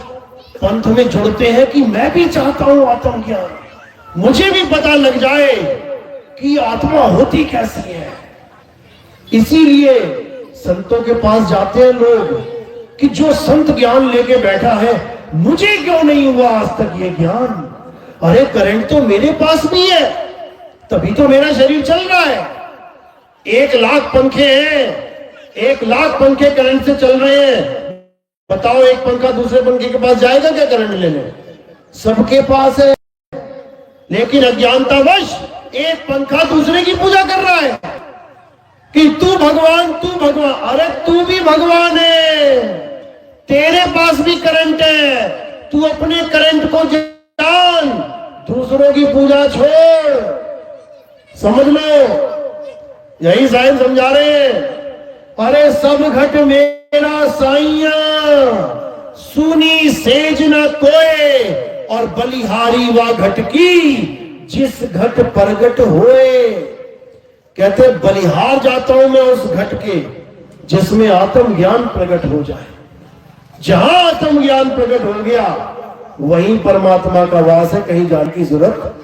पंथ में जुड़ते हैं कि मैं भी चाहता हूं आत्मज्ञान, मुझे भी पता लग जाए कि आत्मा होती कैसी है। इसीलिए संतों के पास जाते हैं लोग कि जो संत ज्ञान लेके बैठा है, मुझे क्यों नहीं हुआ आज तक ये ज्ञान? अरे करंट तो मेरे पास भी है, तभी तो मेरा शरीर चल रहा है। 1 लाख पंखे हैं, 1 लाख पंखे करंट से चल रहे हैं। बताओ एक पंखा दूसरे पंखे के पास जाएगा क्या करंट लेने? सबके पास है, लेकिन अज्ञानतावश एक पंखा दूसरे की पूजा कर रहा है कि तू भगवान तू भगवान। अरे तू भी भगवान है, तेरे पास भी करंट है, तू अपने करंट को जान, दूसरों की पूजा छोड़। समझ लो, यही साइंस समझा रहे हैं। अरे सब घट मेरा साइया, सुनी सेज न कोय, और बलिहारी वा घट की जिस घट प्रगट होए। कहते बलिहार जाता हूं मैं उस घट के जिसमें आत्मज्ञान प्रकट हो जाए। जहां आत्मज्ञान प्रकट हो गया वहीं परमात्मा का वास है, कहीं जाने की जरूरत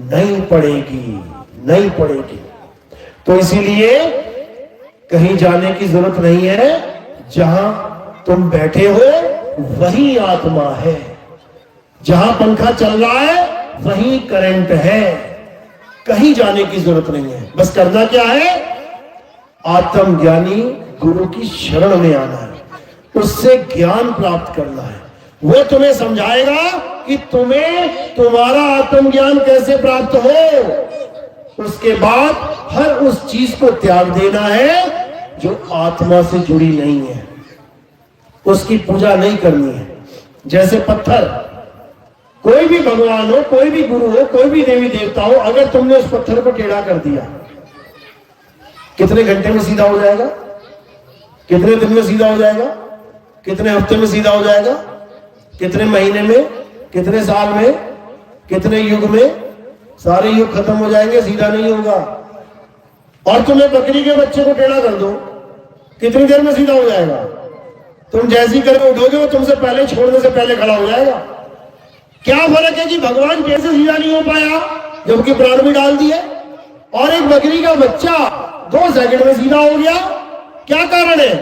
नहीं पड़ेगी, नहीं पड़ेगी। तो इसीलिए कहीं जाने की जरूरत नहीं है, जहां तुम बैठे हो वहीं आत्मा है, जहां पंखा चल रहा है वहीं करंट है, कहीं जाने की जरूरत नहीं है। बस करना क्या है? आत्मज्ञानी गुरु की शरण में आना है, उससे ज्ञान प्राप्त करना है। वो तुम्हें समझाएगा कि तुम्हें तुम्हारा आत्मज्ञान कैसे प्राप्त हो। उसके बाद हर उस चीज को त्याग देना है जो आत्मा से जुड़ी नहीं है, उसकी पूजा नहीं करनी है। जैसे पत्थर, कोई भी भगवान हो, कोई भी गुरु हो, कोई भी देवी देवता हो, अगर तुमने उस पत्थर को टेढ़ा कर दिया, कितने घंटे में सीधा हो जाएगा? कितने दिन में सीधा हो जाएगा? कितने हफ्ते में सीधा हो जाएगा? कितने महीने में? कितने साल में? कितने युग में? सारे युग खत्म हो जाएंगे, सीधा नहीं होगा। और तुम्हें बकरी के बच्चे को टेढ़ा कर दो, कितनी देर में सीधा हो जाएगा? तुम जैसी करके उठोगे वो तुमसे पहले, छोड़ने से पहले खड़ा हो जाएगा। क्या फर्क है कि भगवान कैसे सीधा नहीं हो पाया जबकि प्राण भी डाल दिया, और एक बकरी का बच्चा 2 सेकंड में सीधा हो गया? क्या कारण है?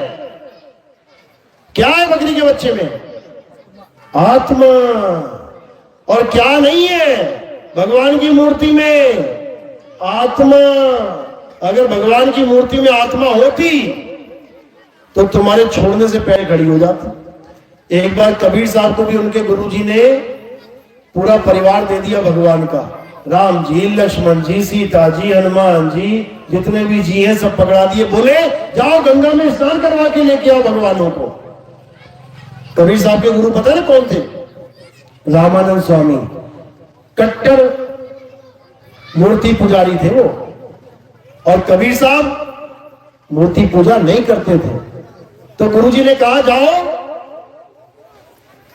क्या है बकरी के बच्चे में? आत्मा। और क्या नहीं है भगवान की मूर्ति में? आत्मा। अगर भगवान की मूर्ति में आत्मा होती तो तुम्हारे छोड़ने से पहले खड़ी हो जाती। एक बार कबीर साहब को भी उनके गुरुजी ने पूरा परिवार दे दिया भगवान का। राम जी, लक्ष्मण जी, सीता जी, हनुमान जी, जितने भी जी हैं सब पकड़ा दिए। बोले जाओ गंगा में स्नान करवा के लेके आओ भगवानों को। कबीर साहब के गुरु पता है कौन थे? रामानंद स्वामी। कट्टर मूर्ति पुजारी थे वो। और कबीर साहब मूर्ति पूजा नहीं करते थे। तो गुरुजी ने कहा जाओ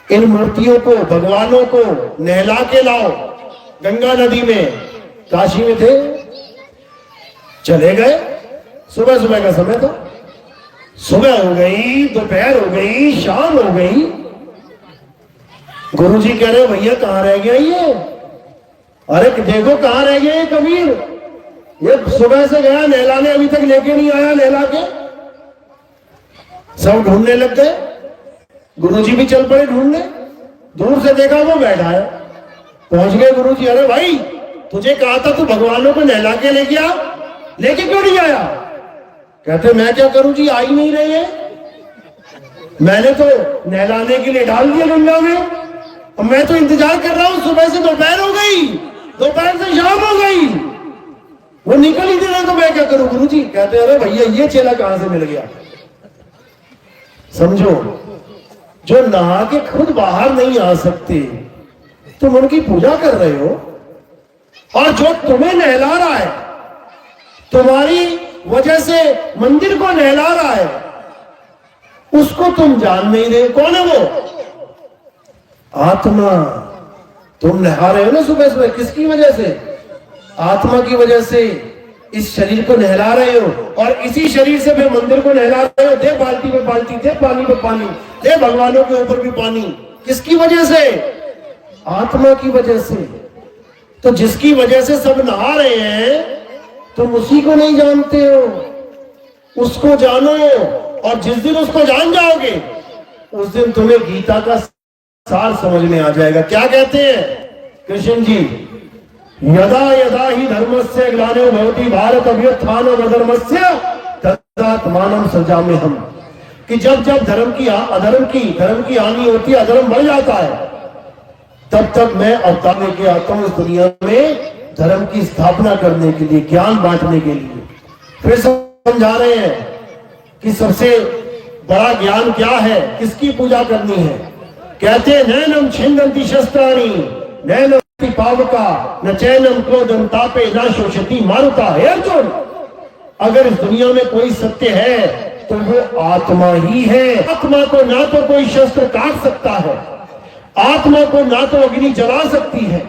इन मूर्तियों को, भगवानों को नहला के लाओ गंगा नदी में। काशी में थे, चले गए। सुबह सुबह का समय था। सुबह हो गई, दोपहर हो गई, शाम हो गई। गुरुजी कह रहे भैया कहां रह गया ये? अरे देखो कहां रह गया ये कबीर, ये सुबह से गया नहलाने, अभी तक लेके नहीं आया नहला के। सब ढूंढने लग गए। गुरुजी भी चल पड़े ढूंढने। दूर से देखा वो बैठा है। पहुंच गए गुरुजी, अरे भाई तुझे कहा था तू भगवानों को नहला के लेके आ, लेके क्यों नहीं आया? कहते मैं क्या करूं जी, आ ही नहीं रहे हैं। मैंने तो नहलाने के लिए डाल दिया गंगा में, और मैं तो इंतजार कर रहा हूं। सुबह से दोपहर हो गई, दोपहर से शाम हो गई, वो निकल ही नहीं रहे, तो मैं क्या करूं गुरुजी? कहते अरे भैया ये चेला कहां से मिल गया? समझो, जो नहा के खुद बाहर नहीं आ सकते तुम उनकी पूजा कर रहे हो, और जो तुम्हें नहला रहा है, तुम्हारी वजह से मंदिर को नहला रहा है, उसको तुम जान नहीं रहे। कौन है वो? आत्मा। तुम नहा रहे हो ना सुबह सुबह, किसकी वजह से? आत्मा की वजह से इस शरीर को नहला रहे हो, और इसी शरीर से फिर मंदिर को नहला रहे हो। दे बाल्टी में बाल्टी, दे पानी में पानी, दे भगवानों के ऊपर भी पानी। किसकी वजह से? आत्मा की वजह से। तो जिसकी वजह से सब नहा रहे हैं तुम उसी को नहीं जानते हो, उसको जानो। और जिस दिन उसको जान जाओगे उस दिन तुम्हें गीता का सार समझ में आ जाएगा। क्या कहते हैं कृष्ण जी? यदा यदा ही धर्मस्य ग्लानिर्भवति भवति भारत अभ्युत्थानम् अधर्मस्य तदात्मानं सृजाम्यहम्। कि जब जब धर्म की हानि होती है, अधर्म बढ़ जाता है, तब तक मैं अवतार लेके आता हूं इस दुनिया में धर्म की स्थापना करने के लिए, ज्ञान बांटने के लिए। फिर समझा रहे हैं कि सबसे बड़ा ज्ञान क्या है, किसकी पूजा करनी है। कहते हैं नैनम छिन्दन्ति शस्त्राणि नैनम पावका न चैनम क्रोधम तापे न शोषति मारुता। हे अर्जुन, अगर इस दुनिया में कोई सत्य है तो वो आत्मा ही है। आत्मा को ना तो कोई शस्त्र काट सकता है, आत्मा को ना तो अग्नि जला सकती है,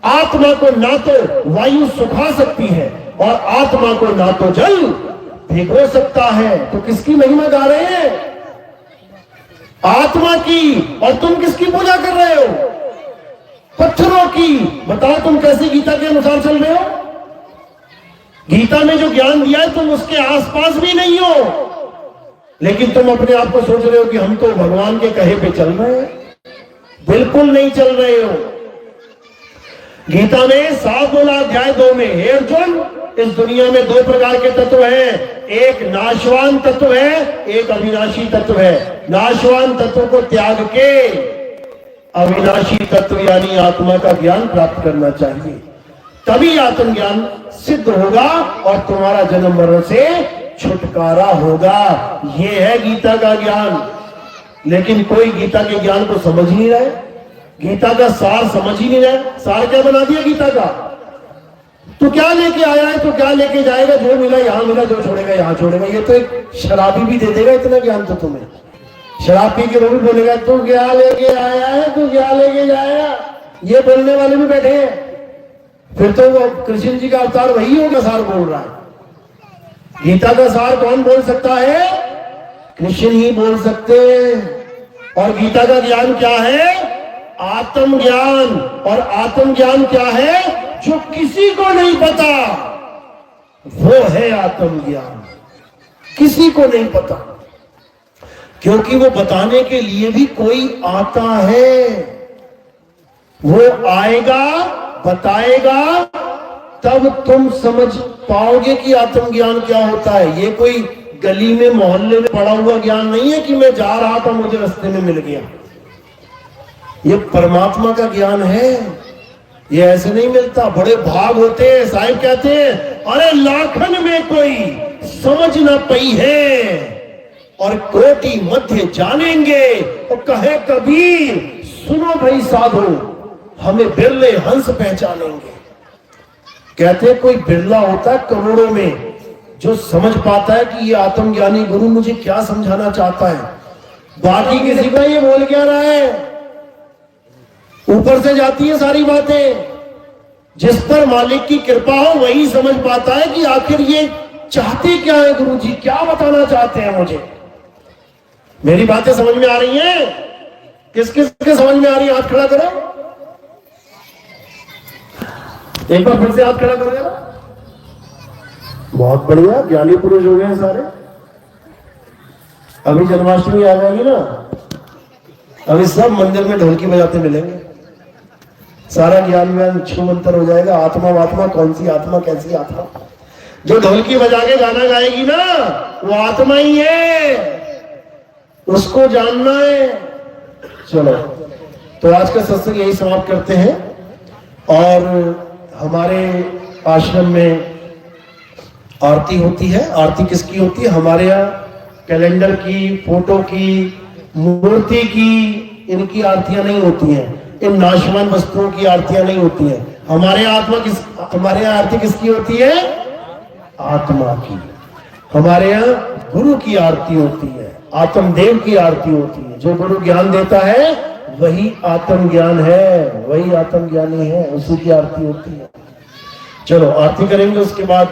आत्मा को ना तो वायु सुखा सकती है, और आत्मा को ना तो जल भिगो सकता है। तो किसकी महिमा गा रहे हैं? आत्मा की। और तुम किसकी पूजा कर रहे हो? पत्थरों की। बताओ तुम कैसे गीता के अनुसार चल रहे हो? गीता में जो ज्ञान दिया है तुम उसके आसपास भी नहीं हो, लेकिन तुम अपने आप को सोच रहे हो कि हम तो भगवान के कहे पे चल रहे हैं। बिल्कुल नहीं चल रहे हो। गीता में 7 बोला अध्याय 2 में, हे अर्जुन, इस दुनिया में 2 प्रकार के तत्व हैं। एक नाशवान तत्व है, एक अविनाशी तत्व है। नाशवान तत्व को त्याग के अविनाशी तत्व यानी आत्मा का ज्ञान प्राप्त करना चाहिए, तभी आत्मज्ञान सिद्ध होगा और तुम्हारा जन्म मरण से छुटकारा होगा। यह है गीता का ज्ञान। लेकिन कोई गीता के ज्ञान को समझ नहीं रहा है, गीता का सार समझ ही नहीं रहा है। सार क्या बना दिया गीता का? तो क्या लेके आया है तो क्या लेके जाएगा? जो मिला यहां मिला, जो छोड़ेगा यहां छोड़ेगा। ये तो एक शराबी भी दे देगा इतना ज्ञान तो तुम्हें। शराब पी के वो भी बोलेगा तू क्या लेके आया है, तू क्या लेके जाएगा। ये बोलने वाले भी बैठे हैं। फिर तो वो कृष्ण जी का अवतार वही होगा, सार बोल रहा है। गीता का सार कौन बोल सकता है? कृष्ण ही बोल सकते हैं। और गीता का ज्ञान क्या है? आत्मज्ञान। और आत्मज्ञान क्या है? जो किसी को नहीं पता वो है आत्मज्ञान। किसी को नहीं पता, क्योंकि वो बताने के लिए भी कोई आता है। वो आएगा, बताएगा, तब तुम समझ पाओगे कि आत्मज्ञान क्या होता है। ये कोई गली में मोहल्ले में पड़ा हुआ ज्ञान नहीं है कि मैं जा रहा था मुझे रास्ते में मिल गया। ये परमात्मा का ज्ञान है, ये ऐसे नहीं मिलता। बड़े भाग होते हैं, साहिब कहते हैं अरे लाखन में कोई समझ ना पई है और कोटि मध्य जानेंगे। तो कहे कबीर सुनो भाई साधो हमें बिरले हंस पहचानेंगे। कहते कोई बिरला होता है करोड़ों में जो समझ पाता है कि ये आत्मज्ञानी गुरु मुझे क्या समझाना चाहता है। बाकी किसी का ये बोल क्या रहा है, ऊपर से जाती है सारी बातें। जिस पर मालिक की कृपा हो वही समझ पाता है कि आखिर ये चाहते क्या है गुरु जी, क्या बताना चाहते हैं मुझे। मेरी बातें समझ में आ रही हैं? किस किस के समझ में आ रही है? हाथ खड़ा करो, एक बार फिर से हाथ खड़ा करो जरा। बहुत बढ़िया, ज्ञानी पुरुष हो गए सारे। अभी जन्माष्टमी आ जाएगी ना, अभी सब मंदिर में ढोलकी बजाते मिलेंगे। सारा ज्ञान व्यान छू मंत्र हो जाएगा। आत्मा वात्मा, कौन सी आत्मा कैसी आत्मा। जो ढोलकी बजा के गाना गाएगी ना वो आत्मा ही है, उसको जानना है। चलो तो आज का सत्संग यही समाप्त करते हैं। और हमारे आश्रम में आरती होती है। आरती किसकी होती है? हमारे यहाँ कैलेंडर की, फोटो की, मूर्ति की, इनकी आरतियां नहीं होती हैं। इन नाशवान वस्तुओं की आरतियां नहीं होती हैं। हमारे हमारे यहाँ आरती किसकी होती है? आत्मा की। हमारे यहाँ गुरु की आरती होती है, आत्मदेव की आरती होती है। जो गुरु ज्ञान देता है वही आत्म ज्ञान है, वही आत्मज्ञानी है, उसी की आरती होती है। चलो आरती करेंगे, उसके बाद